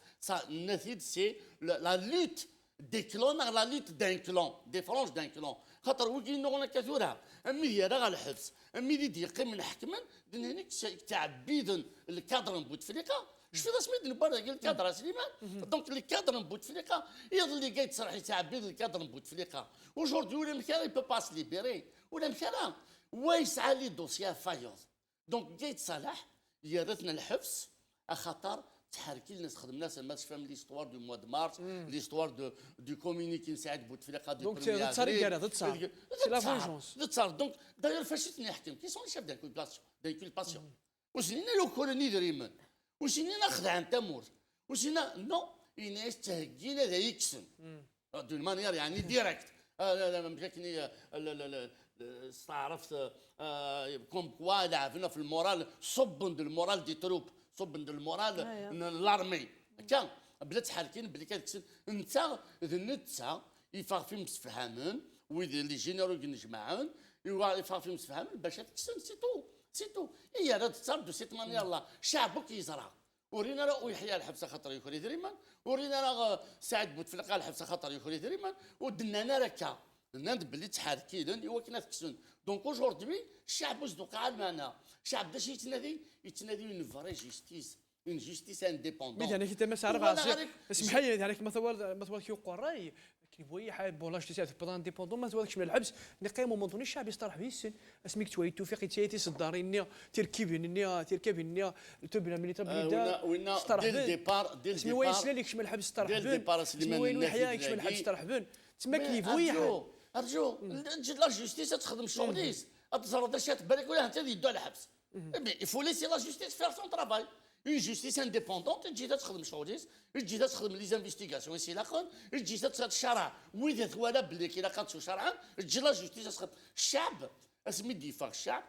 نثيد سي لا لوت دي كلون لا لوت دان كلون دي فرونش دان كلون خاطر ويكي نغنا كثورها امي هي راه الحبس امي اللي يقيم من حكما هناك تعبيد الكادر بوتفليقه شفت سميت نبرا قال الكادر سليمان دونك الكادر بوتفليقه يظل قايد تصرح تعبيد الكادر بوتفليقه aujourd'hui ولا مكان يبو با سي ليبيري ولا مكان ويسعى لي دوسيا فايوز دونك قايد صلاح يارثنا الحبس خاطر تحركي الناس خدم الناس ما تفهم ليستوار دو موا دو مارس ليستوار دو كومونيكي نساعد بوتفليقه دو دونك تصاري تصار سي لا فونجونس تصار دونك داير فاش نحكم كي سون شاف دانكولباسيون وسنينا لو كولوني دريمن وسنينا خدع عن تامور وسنينا نو الناس تهجينا ذا يكسن دون مانيير يعني ديريكت مشاكني استعرفت كوم كوا لعبنا في المورال صبن دو المورال دي تروب صبن دو المورال لارمي كان بلا تحركين بلي كتكسن انت ذنتها يفاق في مسفهامن ويدي لي جينيرو كنجمعون يفاق في مسفهامن باش تكسن سي تو هي راه تصرف دو سيت مانيير لا شعبك يزرع ورينا راه يحيى الحبسه خاطر يخري دريمان ورينا راه سعد بوتفلقه الحبسه خاطر يخري دريمان ودنا راكا ناد باللي تحركيدن ايوا كنا تكسون دونك اوجوردي الشعب واش دوقع معنا الشعب باش يتنادي اون فري جيستيس اون جيستيس انديبوندون يعني كي تمس عارف اسمح لي يعني ما كيوقع الراي كيبغي حاب بولا جيستيس في بلان ديبوندون ما توالكش من الحبس نقيم مومونطوني الشعب يسترح به السن اسميك توي توفيق تيتي صدارين تركيبين تبنا ملي تبدا وين ديل ديبار اسمي وين سلالك شمال الحبس استرح ديل ديبار اسمي وين وحياك شمال الحبس استرح بن تما كيبغي ارجو تجي لا جوستيس تخدم شغليس تصرف شات بالك ولا انت يدو على الحبس il faut laisser la justice faire son travail une justice indépendante تجي تخدم شغليس تجي تخدم لي زانفيستيغاسيون سي لاخر تجي تشرع وإذا ثوالا بلي كي لاقاتو شرعا تجي لا جوستيس تخدم الشعب اسمي ديفاق الشعب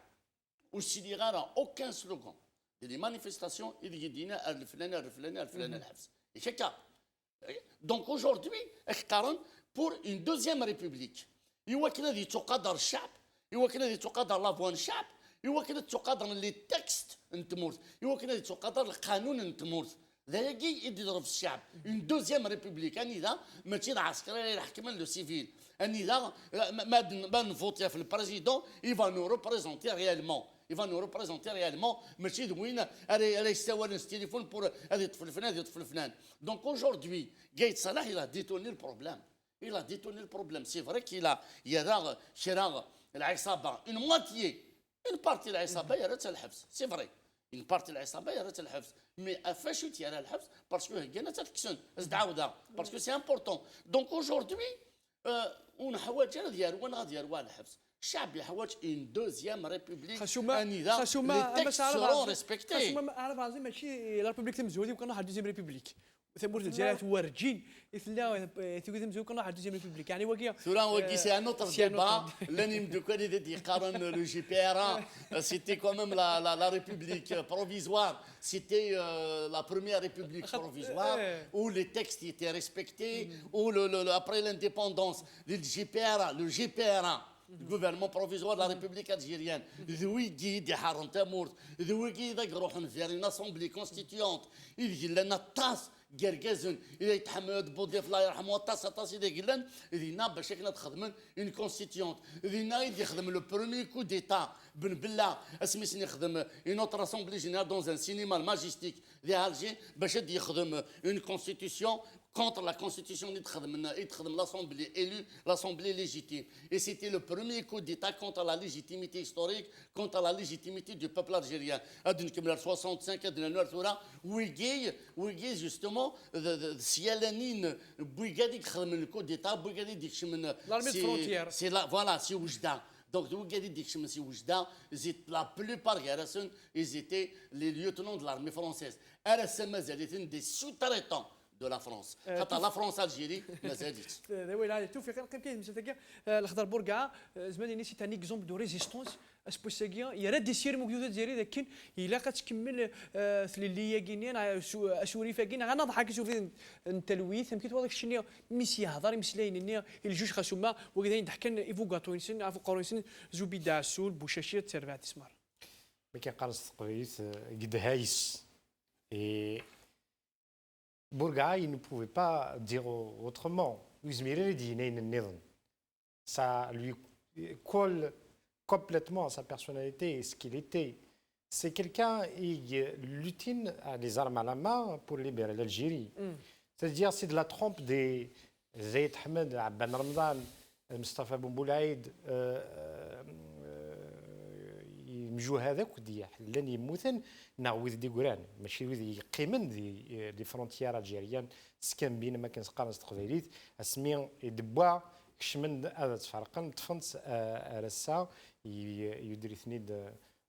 وسيدي غير اوكان سلوغان لي مانيفيستاسيون اللي يدينا الفلاني الحبس هكا دونك اوجوردي اختارن بور اون دوزيام ريبوبليك ايوا كنا دي تقدر الشعب ايوا كنا دي تقدر لافوان الشعب ايوا كنا تقدر لي تكست نتمورت ايوا كنا دي تقدر القانون نتمورت ذاكي يضرب الشعب اون دوزيام ريبوبليك اني ذا ماشي العسكري اللي يحكم لو سيفيل اني ذا ما نفوتي في البريزيدون يفا نو ريبريزونتي ريالمون يفا نو ريبريزونتي ريالمون ماشي وين راه يستوى التليفون بور هذا يطفل فلان هذا يطفل فلان دونك اوجوردي قايد صلاح il a détourné le problème il a détourné le problème c'est vrai qu'il a يرى شراغ العصابه une moitié une partie العصابه يرات الحبس c'est vrai une partie العصابه يرات الحبس مي افاش تيرا الحبس باسكو هكا تتكسن تعاودها باسكو سي امبورطون دونك اوجوردي ونحواج ديالو وانا ديالو الحبس الشعب يحواج اون دوزيام ريبوبليك خشوما لي تكست سورون ريسبكتي خشوما عارف عظيم ماشي لا ريبوبليك تمزودي وكان واحد دوزيام ريبوبليك ثمور الجزائر توارجين يثلا تيقول تمزود كان واحد دوزيام ريبوبليك يعني وكي ثوران وكي سي ان اوتر ديبا لاني مدوكا دي قارن لو جي بي ار سيتي كو ميم لا ريبوبليك بروفيزوار سيتي لا بروميير ريبوبليك بروفيزوار où les textes étaient respectés où après l'indépendance le GPR le gouvernement provisoire de la République algérienne ذوي دي حارن تمورت ذوي ذاك روحن في une assemblée constituante il لنا طاس قرقازن إذا يتحمد بوضيف الله يرحمه طاس إذا قلنا إذا باش كنا تخدم اون كونستيتيونت إذا يخدم لو بروميي كو ديتا بن بلا اسمي سني يخدم اون اوتر اسامبلي جينيرال دون ان سينما ماجيستيك دي الجي باش يخدم اون كونستيتيسيون contre la constitution l'assemblée élue, l'assemblée légitime. Et c'était le premier coup d'État contre la légitimité historique, contre la légitimité du peuple algérien. En 65, Ouigui, justement, Sialanine, Bouigadi, le coup d'État, Bouigadi, l'armée de frontière. C'est là, voilà, c'est Oujda. Donc, c'est la plupart ils étaient les lieutenants de l'armée française. RSM, ils étaient des sous-traitants de la France. حتى لا فرنسا الجيري ما زادتش. ولا توفيق كاين مثلا الخضر بورقعه زمان سي تاني اكزومبل دو ريزيستونس اسبوساكيا يرا دي سير موجوده ديالي لكن الا كتكمل ثليليه كينين اسوري فاكين غانا ضحك شوفي التلويث يمكن هذاك الشيء ميسي يهضر مسلاين الجوج خاصهما وكذا ضحكن ايفوكاتوينسن عفوا قروينسن زوبي داسول بوشاشيه تربع تسمار ما كيقارس تقريس قد هايس Bourgaï ne pouvait pas dire autrement. Ça lui colle complètement à sa personnalité et ce qu'il était. C'est quelqu'un qui lutte à les armes à la main pour libérer l'Algérie. C'est-à-dire c'est de la trempe des Zayd Ahmed, Abban Ramadan, Mustafa Boumboulaïd, يمجو هذاك ودي حلان يموتن نعوذ دي قران ماشي وذ يقيمن دي فرونتيير الجيريان سكان بين ما كان سقارن تقبيليت اسمي يدبوا كشمن هذا تفرقن تفنت رسا يدري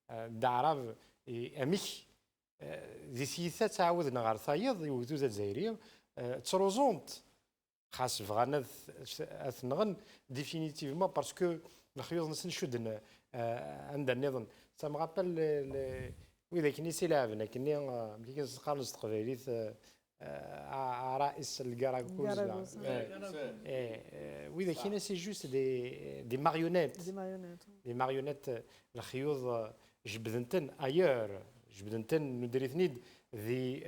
دا عرب اميك ذي سيثات تعاود نغار ثايض يوذو ذا زايري تروزونت خاص فغانا اثنغن ديفينيتيفمون باسكو الخيوط نشد عندنا نظن سا مغابل وإذا كني سيلعبنا كني ملي كنسقر نستقبليت رئيس الكاراكوز وإذا كاين سي جوست دي ماريونيت دي ماريونيت الخيوط جبدنتن ايور جبدنتن ندريثنيد ذي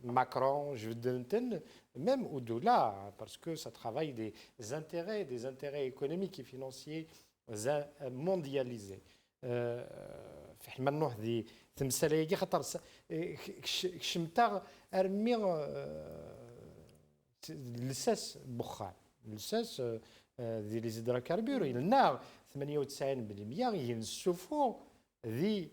Macron, je veux même au-delà, parce que ça travaille des intérêts économiques et financiers mondialisés. فحنا هذه تمثاليه خاطر كشمتها ارمي لساس بخار لساس ذي لي زيدروكاربور النار 98% ينسفوا ذي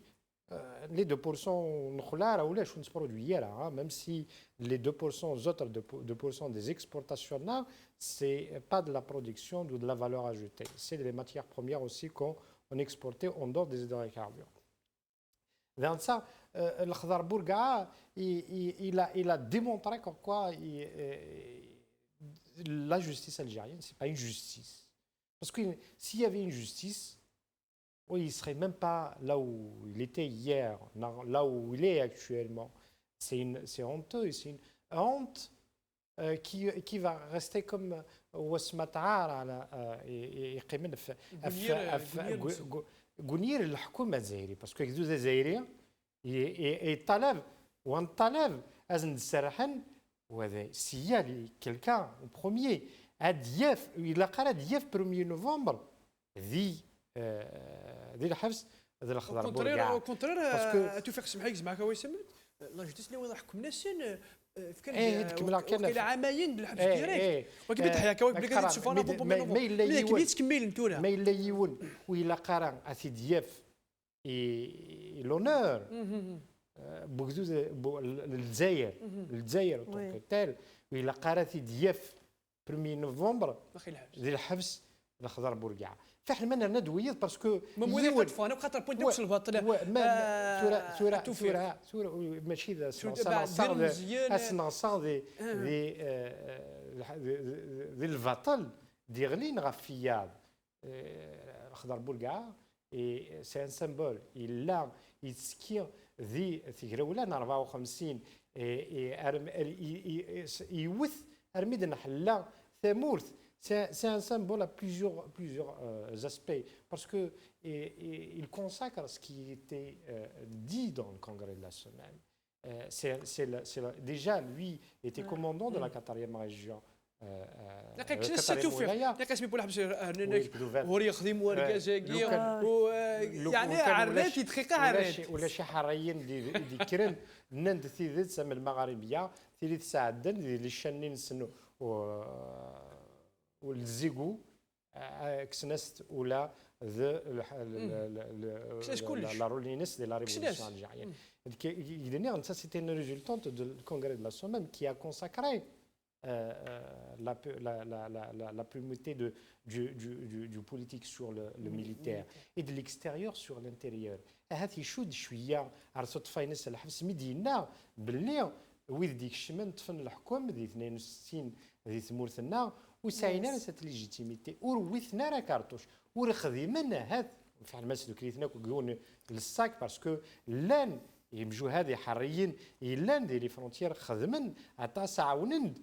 les 2% نخلار ولا شو نسبرودوي là, même si les 2% autres 2% des exportations là, c'est pas de la production ou de la valeur ajoutée, c'est des matières premières aussi qu'on exportait en dehors des hydrocarbures. Dans ça, le Khadar Bourga, il a démontré quoi la justice algérienne, c'est pas une justice. Parce que s'il y avait une justice, oui, il ne serait même pas là où il était hier, là où il est actuellement. C'est honteux, c'est une honte qui va rester comme وسمتعار على يقيمنا في غنير الحكومه الجزائريه باسكو كذو الجزائريه يطلب ونطلب ازن سرحن وهذا سيال كلكان بروميي ادياف الى قرا دياف 1 نوفمبر ذي الحبس ذي الخضر بوركا كونترير توفيق سمحيك معك هو يسمى لا جوستيس اللي حكمنا سن كان الى عامين بالحبس ديريكت وكيف تحيا كواك بلي كتشوف انا ما كبيت تكمل نتونا ما الا يون وإلا قرا اسي دياف اي لونور بوكزوز الجزائر طونكتال وإلا قرا دياف 1 نوفمبر ذي الحبس الخضر بورقع فاحنا ما ندويض باسكو مموذج فانا بخاطر بوينت نوصل الباطل ثورة ماشي ذا سنصار ذي البطل ديغلين غفياد الخضر بورقع سي ان سامبول الا يتسكي ذي ثيغراولا 54 يوث ارميد نحلا ثمورث. C'est un symbole à plusieurs aspects, parce qu'il consacre ce qui était dit dans le congrès de la semaine. Déjà, lui était commandant de la 4e région. هو يخدم ورقازاكي يعني عراتي دقيقه عرات ولا شي حرايين دي كرن نند ثيذت سما المغاربيه ثيذ ساعدن اللي شانين سنو والزيغو كسنست ولا la Rolliness de la Révolution algérienne. Ça, c'était une résultante du congrès de la semaine qui a consacré la primauté du politique sur le militaire et de l'extérieur sur l'intérieur. هذا يشود شويه عرفت فاينس الحبس مدينه باللي ويد ديك الشمال تفن الحكم دي 62 دي ثمورثنا وسعينا لسات ليجيتيميتي ورويثنا راه كارطوش ورخدمنا هذا فعلا مسلو كريتنا كون للساك باسكو لان يمجو هذه حريين لان دي لي فرونتيير خدمن عطا ساعونن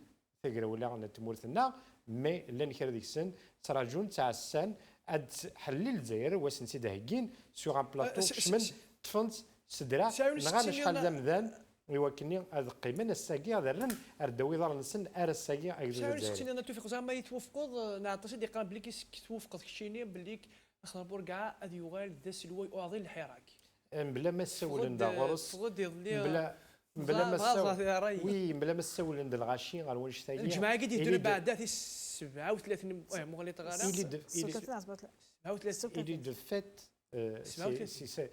ثقرا ولا تمورثنا مي لان كير ديك السن تراجون تاع السن اد حلل الجزائر واش نسيت هكين سوغ ان بلاطو شمن تفنت سدرا نغان شحال زمدان ويوكلني هذا قيمه الساقي هذا رن اردوي دار نسن ار الساقي شحال سكتيني انا توفيق زعما يتوافقوا نعطي سيدي قال بلي كيتوافق كشيني بلي اخر بورقع هذا يغال داس الوي واضي الحراك بلا ما سولن دا غرس بلا ما سول وي بلا ما سولن دا الغاشي غير واش ثاني الجماعه قد يديروا بعد 37 مغليط غانا 37 il est de fait c'est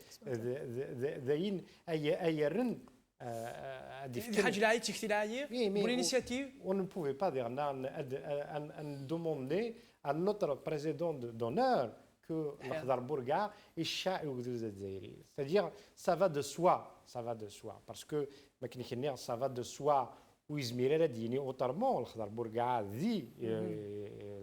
ذاين اي رن On ne pouvait pas dire demander à notre président d'honneur que l'Akhdar Bourga est chat ou c'est-à-dire ça va de soi parce que ça va de soi ويزمير لا ديني اوترمون الخضر بورقعه ذي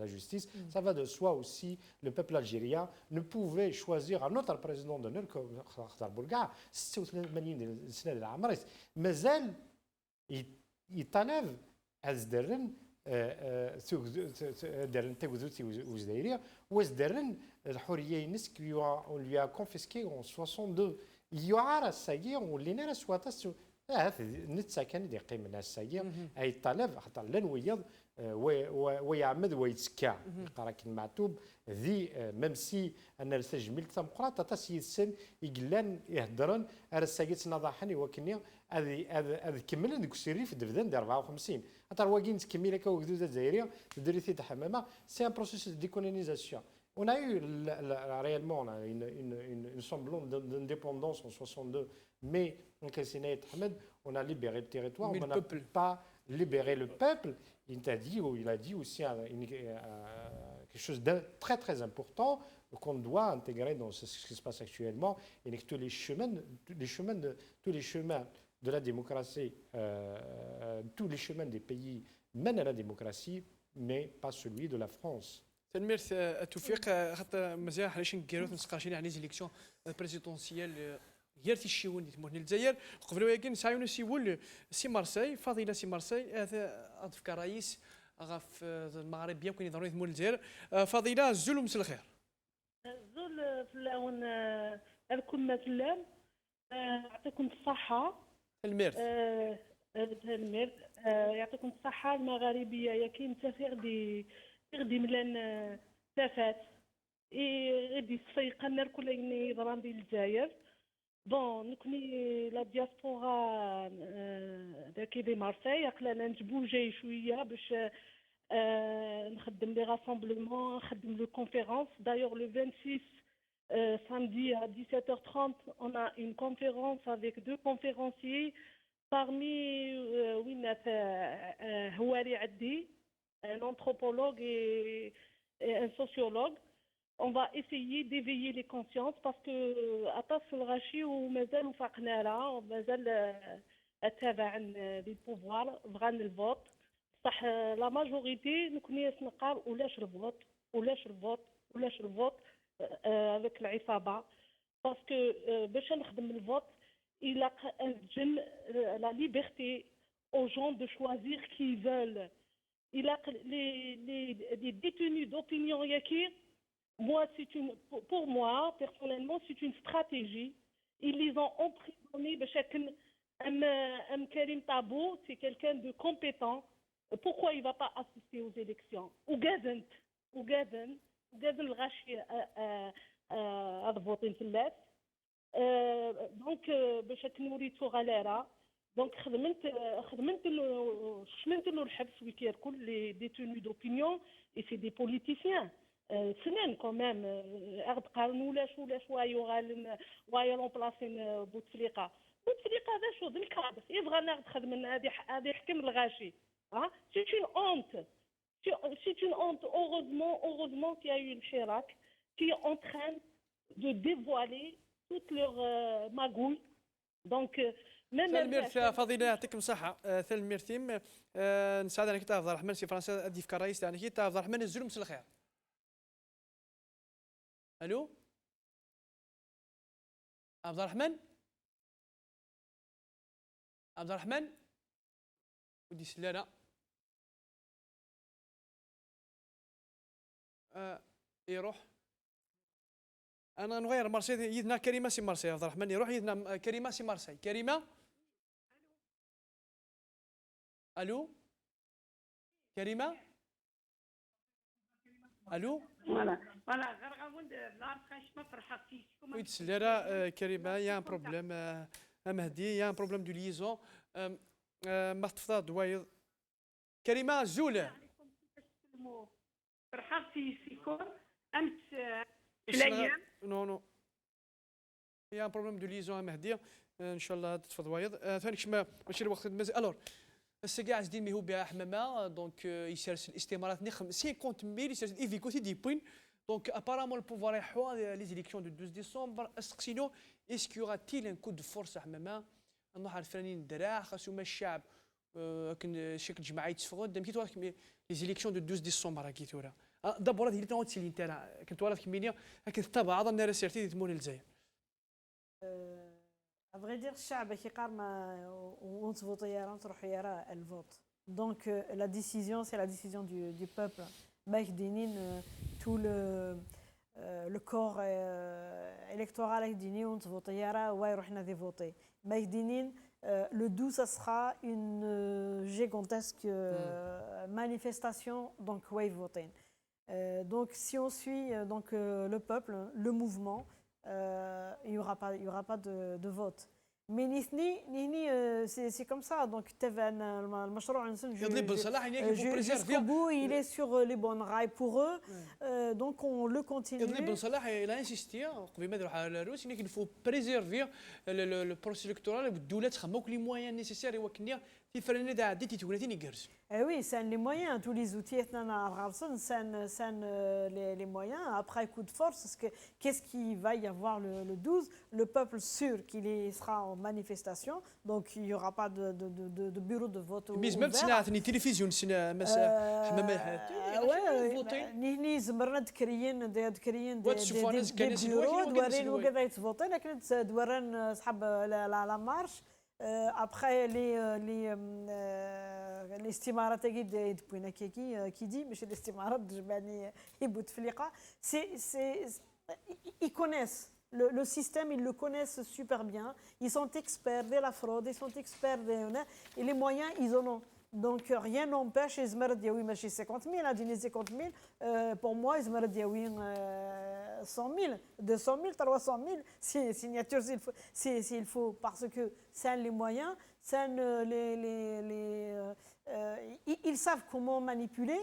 la justice. Ça va de soi aussi. Le peuple algérien ne pouvait choisir un autre président d'honneur que Khadar Bourga'a. 86 سنة ديال العمر مازال يطالب أزدرن درن تغزوتي وزديريا وزدرن الحرية ينس on lui a confisqué en 62. يعار الساقي ولينا رسواتس نتساكن دي قيم الناس الساقي أي طلب حتى لن ويض ويعمد ويتسكع يقرا المعتوب ذي ممسي ان السجميل تمقراط تسيد السن يقلان يهدرن ارساقيت نضاحني وكني هذه كملن ديك السيري في الدفدان ديال 54 حتى واقين تكمل هكا وكدوزه الجزائريه دريتي تاع حمامه سي ان بروسيس دي كولونيزاسيون. On a eu réellement une semblant d'indépendance en 62, mais en Kassinaït Ahmed, on a libéré le territoire, mais on n'a pas libéré le peuple. Il a dit aussi quelque chose de très très important qu'on doit intégrer dans ce qui se passe actuellement, et que tous les chemins de la démocratie, tous les chemins des pays mènent à la démocratie, mais pas celui de la France. تنميرت التوفيق خاطر مزيان حناش نكيرو نسقاشين على ليزيليكسيون بريزيدونسيال يرتي الشيوان اللي تموت الجزائر قبل ولكن نسعيو نسيول سي مارسي فضيله سي مارسي هذا اضف كرئيس غاف المغرب بيان كون يضروري تمول الجزائر فضيله الزول ومس الخير الزول في الاون لكم مثلا يعطيكم الصحه الميرت الميرت يعطيكم الصحه المغاربيه يا كاين غدي ملان تافات غدي السيقنا الكل يضران ديال الجزائر بون نكوني لا دياسبورا داكي دي مارسي عقلنا نتبوجي شويه باش نخدم لي راسامبلمون نخدم لو كونفيرونس دايوغ لو 26 samedi à 17h30 on a une conférence avec deux conférenciers parmi وين هواري عدي un anthropologue et un sociologue. On va essayer d'éveiller les consciences parce que atas الغاشي ومازال وفاقنا لها ومازال التابع للبوفوار بغان الفوت صح لا ماجوريتي نكوني نقال ولاش الفوت avec العصابه باسكو باش نخدم الفوت il a la liberté aux gens de choisir qui ils veulent. Il a les détenus d'opinion yaki. Moi, pour moi, personnellement, c'est une stratégie. Ils les ont emprisonnés. Karim Tabou, c'est quelqu'un de compétent. Pourquoi il ne va pas assister aux élections? Ou Gazen le Rachi à voter donc, Nouri Touralera. Donc, خدمت له الحبس ويكير كل les détenus d'opinion et c'est des politiciens. سنين quand même. أغد قارن ولاش وايا لومبلاسين بوتفليقة هذا شو ذي الكادر يبغى ناخد خدمة هذه حكم الغاشي. C'est une honte. C'est une honte. Heureusement qu'il y a eu le Chirac qui est en train de dévoiler toutes leurs magouilles. Donc, ثالميرت فضيله يعطيكم الصحه ثالميرتيم نسعد عليك تا عبد الرحمن سي فرنسا ضيف كرئيس تاعنا كي تا عبد الرحمن الزلم مساء الخير. الو عبد الرحمن ودي سلاله يروح انا نغير مارسي يدنا كريمه سي مارسي عبد الرحمن يروح يدنا كريمه سي مارسي كريمه الو كريمه الو فوالا غير غنقول لا رخاش ما فرحتيش ويت سلاره كريمه يا ان بروبليم مهدي يا ان بروبليم دو ليزون ما تفضل دوايض كريمه زوله فرحتي سيكون امس الايام نو يا ان بروبليم دو ليزون مهدي ان شاء الله تفضل وايض ثاني ماشي الوقت مازال الور السكاع عزدين مي هو بها حمامه دونك يسرسل الاستمارات 50 ميل يسرسل ايفيكوتي دي بوين دونك ابارامون البوفوار يحوا لي زيليكسيون دو 12 ديسمبر اسقسينو اسكو يورا تيل ان كود دو فورس حمامه نروح على الفنانين الدراع خاصو الشعب لكن شكل جماعه يتفقوا قدام كي توالف لي زيليكسيون دو 12 ديسمبر كي تورا دابا هذه اللي تنوض سيلي انت كنت والف كمينيا لكن تبع هذا الناس سيرتي تمون الجزائر افغي الشعب كي قارنا ونتفوتو يا تروح يرى الفوت دونك لا ديسيزيون سي لا ديسيزيون du peuple باش دينين تو le corps électoral avec Dini, on vote Yara, ouais, on a voté. Mais Dini, le 12, ça sera une gigantesque manifestation, donc ouais, voter. Donc si on suit donc le peuple, le mouvement, il y aura pas de vote. Mais Nihni, c'est comme ça. Donc, jusqu'au bout, il est sur les bonnes rails pour eux. Donc, on le continue. Ben Salah, il a insisté, il faut préserver le processus électoral et les moyens nécessaires. Oui, c'est les moyens, tous les outils, c'est les moyens. Après, coup de force, qu'est-ce qu'il va y avoir le 12? Le peuple sûr qu'il sera en manifestation, donc il n'y aura pas de bureau de vote ouvert. Mais même si la télévision, c'est نحن زمرنا تكريين des bureaux دوارين وكذا يتفوتوا لكن دوارين أصحاب لا مارش après الاستمارات qui dit مش الاستمارات جباني بوتفليقه ils connaissent le système, ils le connaissent super bien, ils sont experts de la fraude, ils sont experts et les moyens ils en ont. Donc rien n'empêche Izmar Diaoui machi 50 000, a dit 50 000. Pour moi, Izmar Diaoui 100 000, 200 000, 300 000 signatures s'il faut, parce que c'est les moyens, c'est ils savent comment manipuler.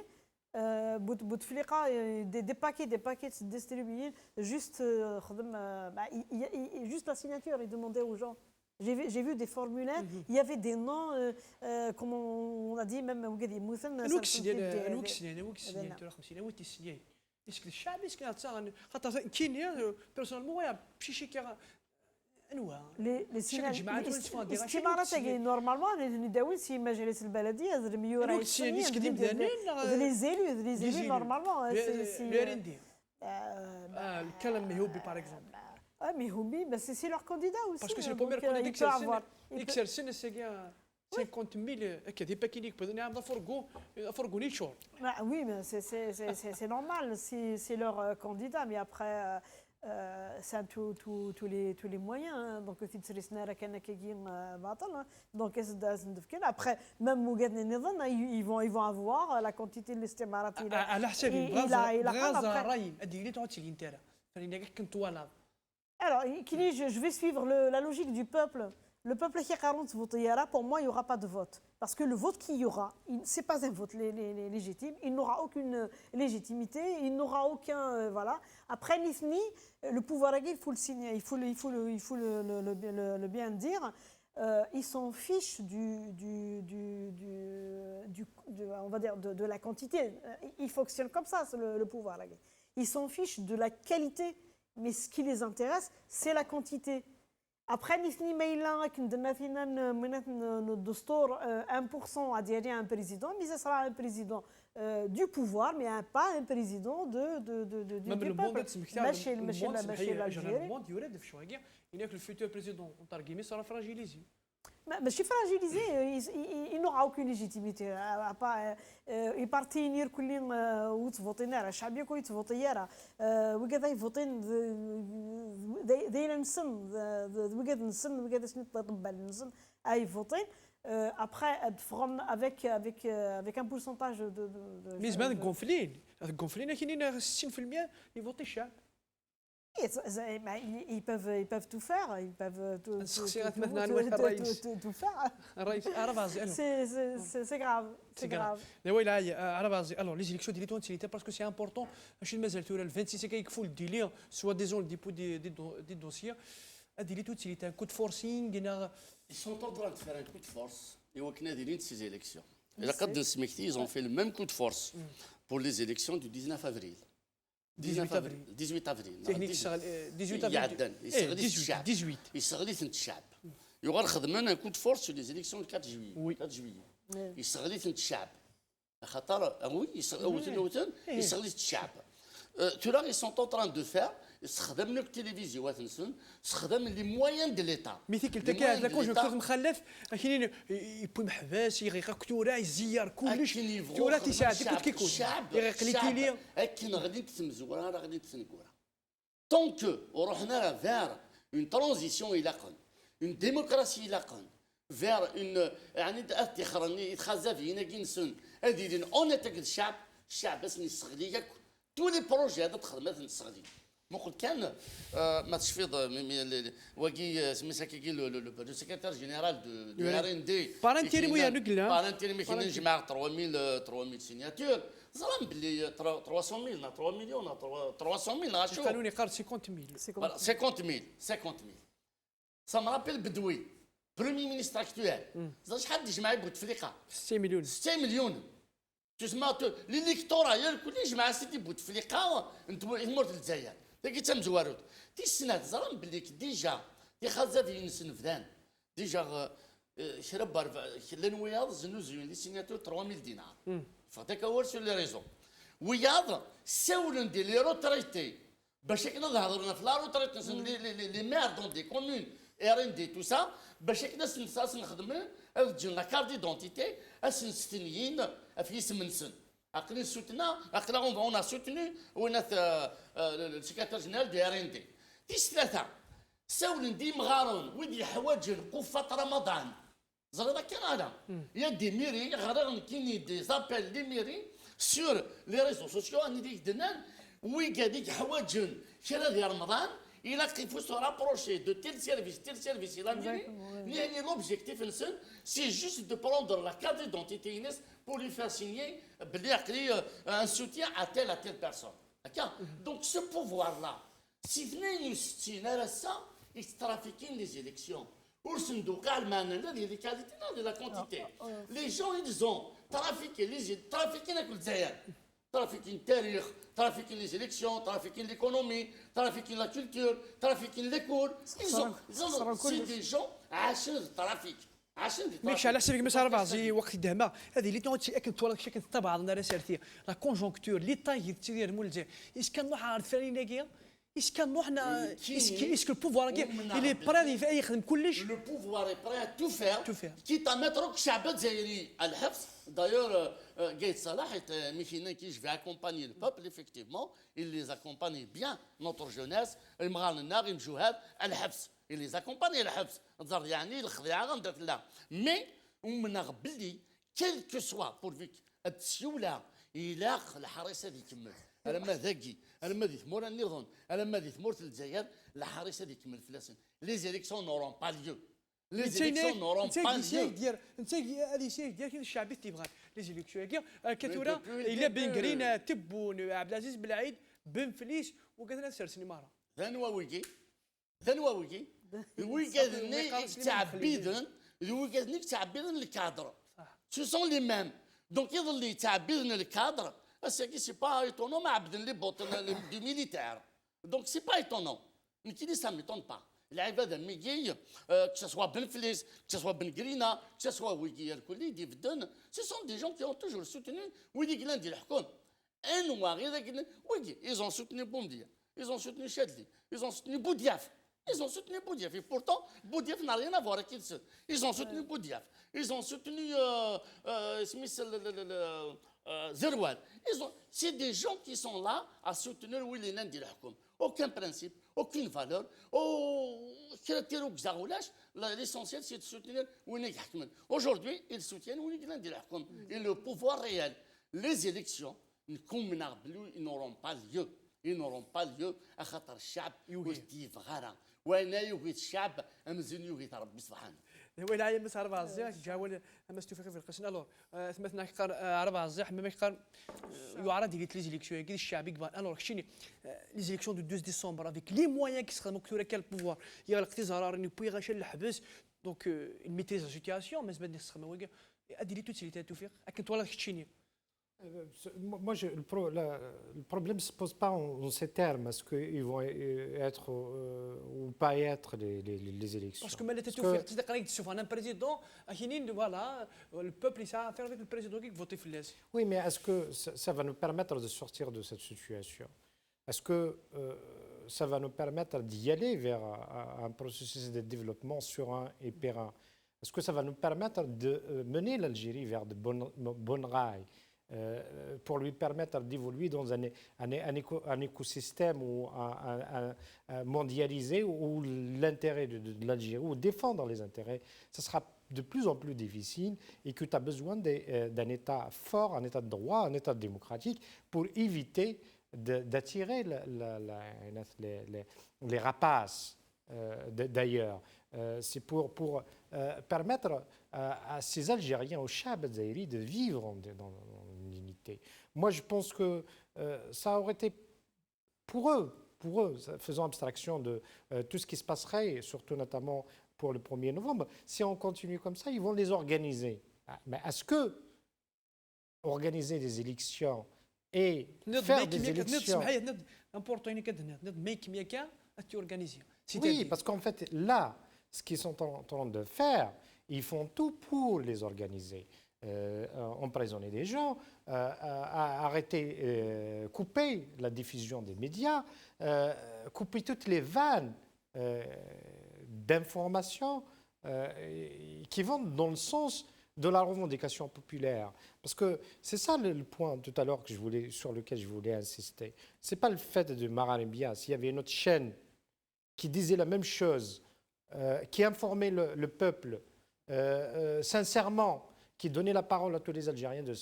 Bouteflika, des paquets distribués, juste la signature, ils demandaient aux gens. J'ai vu des formulaires, il y avait des noms, comme on a dit, même الاستمارات نورمالمون نداوي سي مجالس البلديه الميور رئيسيين لي زيلي نورمالمون الكلام مهوبي باغ اكزومبل mais Houbi, c'est leur candidat aussi. Parce que c'est le premier candidat d'Exersen, c'est 50 000 des paquets pour donner un fourgon ni chaud. Oui, mais c'est normal, c'est leur candidat, mais après, c'est tous les moyens. Donc, si tu donc après, même Mougad Nénézan, ils vont avoir la quantité de l'estimarat. Alors, je vais suivre la logique du peuple. Le peuple qui a 40 votes, pour moi, il n'y aura pas de vote. Parce que le vote qu'il y aura, ce n'est pas un vote légitime. Il n'aura aucune légitimité, il n'aura aucun... voilà. Après, Nifni, le pouvoir, il faut le signer, il faut le bien dire. Ils s'en fichent on va dire de la quantité. Il fonctionne comme ça, le pouvoir. Ils s'en fichent de la qualité. Mais ce qui les intéresse, c'est la quantité. Après, Nisni Meilan, qui nous donne 1% à dire un président, mais ce sera un président du pouvoir, mais pas un président du peuple. Il y a que le futur président, sera fragilisé. Mais je suis fragilisé, il n'aura aucune légitimité. Il partit venir كلين وتفوتينا الشعبيه كل تفوتيرا وكذا يفوتين داير نسن وكذا نسن وكذا شنو طبل نسن اي فوتين après avec un pourcentage de mais زعما الكونفلين كاينين 60% يفوتي الشعب. Ils peuvent tout faire, ils peuvent tout faire. C'est grave, c'est grave. Alors, les élections d'élite, parce que c'est important, je suis le 26 il faut le délire, soit disons le dépôt des dossiers. C'est un coup de forcing. Ils sont en train de faire un coup de force et au Canada de ces élections. Et la CAP de Smekti, ils ont fait le même coup de force pour les élections du 19 avril. 18 avril 18 avril يستغلي الشعب يغار خدمنا كود فورس sur les élections du 4 juillet. Oui. 4 juillet. يستغليت الشعب. خاطر وي يستغليت الشعب. Là, ils sont en train de faire. استخدمنا التلفزيون نسن استخدم لي موان دو ليتا مثل قلت لك هذا كونجكتور مخلف كاينين يبوي محباس يغيق كتوره يزير كلش كتوره تساعدك كنت كيكون يغيق لي تيلي كي غادي تمزوره راه غادي تسنكوره طونك ورحنا فير اون ترانزيسيون الى قن اون ديموكراسي الى قن فير اون يعني اتخرني يتخزى فينا كينسن هذه اونيتك الشعب بس نستغلي تو لي بروجي هذا تخدمات نستغلي مقول كان ما تشفيض واقي سميتها كي لو سيكريتير جينيرال دو ار ان دي بارانتيري ويا نقلا بارانتيري كي نجمع 3000 سيناتور ظلم باللي 300000 3 مليون 300000 غاشوف قالوا لي قال 50000 50000 ça me rappelle بدوي بريمي مينيستر اكتوال شحال يجمع بوتفليقه 6 مليون 6 مليون تسمى ليليكتورا يا الكل يجمع سيدي بوتفليقه انتم مورت الجزائر تاكي تمزوارود تي السنه زران بلي ديجا تي خازا في نسنفدان ديجا شرب لنوياض زنوزيون لي سيناتور 3000 دينار فهذاك هو سور لي ريزون وياض ساولن دي لي روتريتي باش كنا نهضرنا في لا روتريتي لي مير دون دي كومون ار ان دي تو سا باش كنا نخدموا تجي لا كارت ديدونتيتي اسنستنيين في اسم نسن عقلين سوتنا عقلا اون سوتني وناث السكرتير جينيرال دي ار ان دي تيس ثلاثه ساولن دي مغارون ودي حوايج قفه رمضان زرا كان هذا يا دي ميري غير كاين دي زابيل دي ميري سور لي ريزو سوسيو اني ديك دنان وي كاديك حوايج كرا ديال رمضان il a qu'il faut se rapprocher de tel service, il a mis l'objectif, c'est juste de prendre la carte d'identité Inès pour lui faire signer un soutien à telle personne. Donc ce pouvoir-là, si venez ça, il trafique les élections. De la quantité. Les gens, ils ont trafiqué trafiquent التاريخ trafiquent les élections trafiquent l'économie trafiquent la culture trafiquent les cours c'est des gens عاشوا الترافيك مش على حسب مثلا 4 زي وقت الدهمه هذه اللي تنوض اكن تولك شكل طبعا انا سالتي لا كونجونكتور لي طاي تدير مول ايش كان نوع عارف فاني ايش كان نوحنا اسكو البوفوار اللي برادي في يخدم كلش لو بوفوار بري تو فير كي تمترك الشعب الجزائري الحبس دايور قايد صلاح ميكينا كي جو اكومباني البوبل افيكتيفمون il les accompagne bien notre jeunesse المغالنا يمشوا هاد الحبس il les accompagne الحبس نظر يعني الخضيعه غندرت لا مي ومن بلي كيل كو سوا بورفيك السيوله الى الحريص هذه يكمل لما ذاكي لما ذي ثمور النظام لما ذي ثمور الجزائر الحريص هذه يكمل فلاسن لي زيليكسيون نورون با ليو لي زيليكسيون نورون با ليو انت هذه شيء ديال كاين الشعب تيبغى لي زيليكسيون كثوره الا بن قرينا تبون عبد العزيز بالعيد بن فليس وقالنا سرسني مره ثانوا ويجي ويقادني تعبيدن ويقادني تعبيدن الكادر سو سون لي ميم دونك يظل يتعبيدن الكادر c'est pas étonnant مع عبد اللي بوطن دي ميليتير دونك سي با étonnant نكيني سا ميتون با العباد ميجي كسوا بن فليس كسوا بن قرينا كسوا ويجي الكل يدي بدن سي سون دي جون كي اون توجور سوتيني ويدي قلان ديال الحكم انواع غير ذاك ويجي ايزون سوتيني بومديا ايزون سوتيني شادلي ايزون سوتيني بودياف Ils ont soutenu Boudiaf. Et pourtant, Boudiaf n'a rien à voir avec ça. Ils ont soutenu Boudiaf. Ils ont soutenu Zeroual. C'est des gens qui sont là à soutenir William Dilhakoum. Aucun principe, aucune valeur. L'essentiel, c'est de soutenir William Dilhakoum. Aujourd'hui, ils soutiennent William Dilhakoum. Et le pouvoir réel, les élections, ils n'auront pas lieu. Ils n'auront pas lieu à خاطر الشعب يوجد غارة وانا يوجد الشعب امزن يوجد ربي سبحانه ولا يمس 4 الزيح جاول امس توفيق في القسم الور ثمثنا كقر 4 الزيح ما كقر يعرض لي ليزيليكسيون كي الشعب يقبل الور شيني ليزيليكسيون دو 2 ديسمبر افيك لي مويان كي سخدموا كثر كال بوفوار يغلق تزرار ني بوي غاشا الحبس دونك الميتريز لا سيتياسيون ما زبد نسخدموا هادي لي توت سيتي توفيق اكن تولى شيني Moi, le problème ne se pose pas en ces termes. Est-ce qu'ils vont être ou pas être les élections? باسكو ما لا تتوفيق تقدر تشوف انا بريزيدون كاينين فوالا البوبل يسعى فير هذاك البريزيدون كي فوتي في الناس. Oui, mais est-ce que ça va nous permettre de sortir de cette situation? Est-ce que ça va nous permettre d'y aller vers un processus de développement serein et périn? Est-ce que ça va nous permettre de mener l'Algérie vers de bonnes rails pour lui permettre d'évoluer dans un écosystème ou mondialisé où l'intérêt de l'Algérie, ou défendre les intérêts, ça sera de plus en plus difficile et que tu as besoin d'un État fort, un État de droit, un État démocratique pour éviter d'attirer les rapaces d'ailleurs. C'est pour permettre à ces Algériens, au Chab Zaïri, de vivre dans l'unité. Moi, je pense que ça aurait été pour eux, faisant abstraction de tout ce qui se passerait, et surtout notamment pour le 1er novembre, si on continue comme ça, ils vont les organiser. Mais est-ce que organiser des élections et faire des élections... Oui, parce qu'en fait, là, ce qu'ils sont en train de faire, ils font tout pour les organiser. Emprisonner des gens, arrêter, couper la diffusion des médias, couper toutes les vannes d'informations qui vont dans le sens de la revendication populaire. Parce que c'est ça le point tout à l'heure sur lequel je voulais insister. Ce n'est pas le fait de Magharbia. S'il y avait une autre chaîne qui disait la même chose, qui informait le peuple sincèrement, qui donnait la parole à tous les Algériens de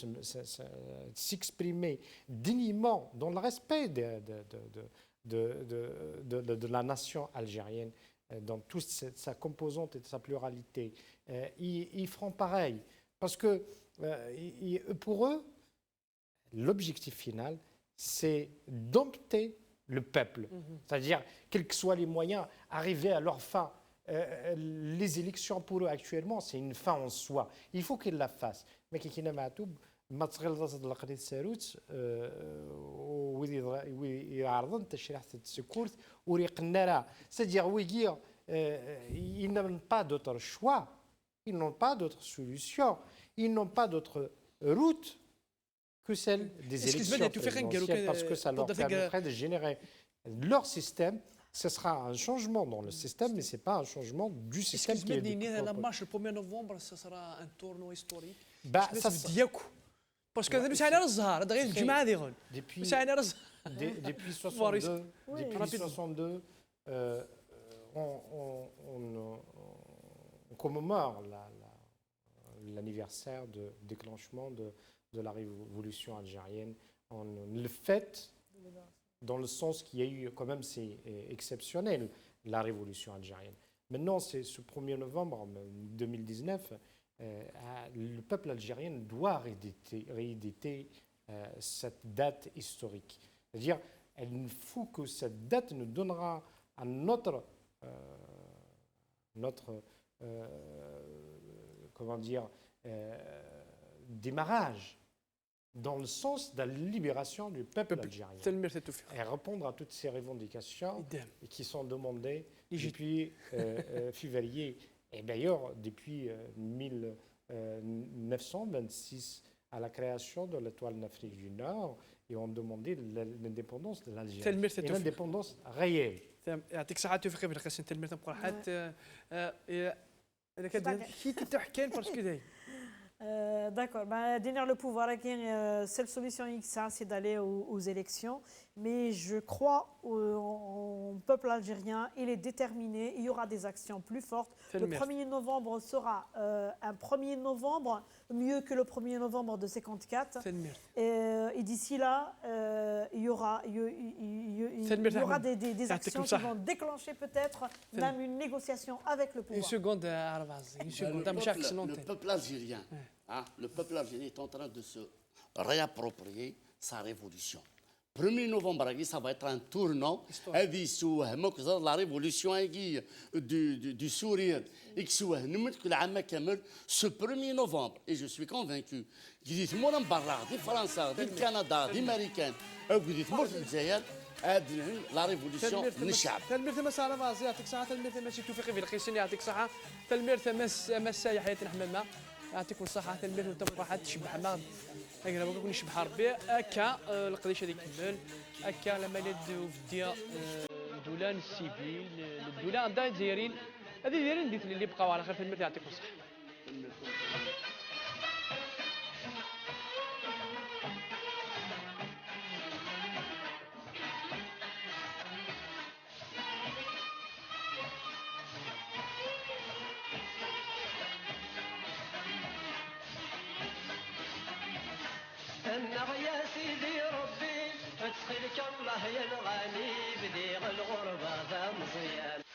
s'exprimer dignement dans le respect de la nation algérienne, dans toute sa composante et sa pluralité, ils feront pareil. Parce que pour eux, l'objectif final, c'est dompter le peuple. C'est-à-dire, quels que soient les moyens, arriver à leur fin. Les élections pour eux actuellement, c'est une fin en soi. Il faut qu'ils la fassent. Mais qui n'a pas tout, ما تغلظت القضية الساروت ويعرضن تشريح السكورت وريقنا c'est-à-dire ويجير ils n'ont pas d'autre choix, ils n'ont pas d'autre solution, ils n'ont pas d'autre route que celle des élections présidentielles parce que ça leur permettrait de générer leur système. Ce sera un changement dans le système, mais ce n'est pas un changement du système qui est la marche le 1er novembre, ce sera un tournoi historique. Parce que depuis 1962, on commémore l'anniversaire de déclenchement de la révolution algérienne. On le fête dans le sens qu'il y a eu quand même, c'est exceptionnel, la révolution algérienne. Maintenant, c'est ce 1er novembre 2019, le peuple algérien doit rééditer cette date historique. C'est-à-dire, il faut que cette date nous donnera un autre démarrage dans le sens de la libération du peuple algérien et répondre à toutes ces revendications qui sont demandées depuis février et d'ailleurs depuis 1926 à la création de l'étoile d'Afrique du Nord et ont demandé l'indépendance de l'Algérie et l'indépendance réelle. يعطيك الصحة توفيق بن قاسم تلميذ مقرحات انا كي تحكي باسكو داي. D'accord. Détenir le pouvoir, la seule solution, c'est d'aller aux élections. Mais je crois au peuple algérien, il est déterminé, il y aura des actions plus fortes. Le 1er novembre sera un 1er novembre mieux que le 1er novembre de 54. Et d'ici là, il y aura des actions qui vont déclencher peut-être même une négociation avec le pouvoir. Une seconde, le peuple algérien, le peuple algérien est en train de se réapproprier sa révolution. 1er novembre, ça va être un tournant. هذه يسوهمك لا ريفولوسيون هاكي du sourire. يسوهمك كل عام كامل ce 1er novembre. Et je suis convaincu اللي تمور من برا دي فرنسا دي كندا دي امريكان اللي تمور في الجزائر هذه لا ريفولوسيون من الشعب. تلمير تمس على فازي يعطيك صحة. تلمير تمس توفيق في القيسين يعطيك صحة. تلمير تمس مسايا حياة الحمامة يعطيكم الصحة. تلمير وانت واحد تشبح ما هكذا بغا يكون يشبح ربي هكا القضية هذيك كمل هكا لما ندو في دولان السيفيل الدولان دا الجزائريين هذه دايرين ديت اللي بقاو على خير. تلمير يعطيكم الصحة. النغ يا سيدي ربي ادخلك الله يا الغالي بديغ الغربة ذا مزيان.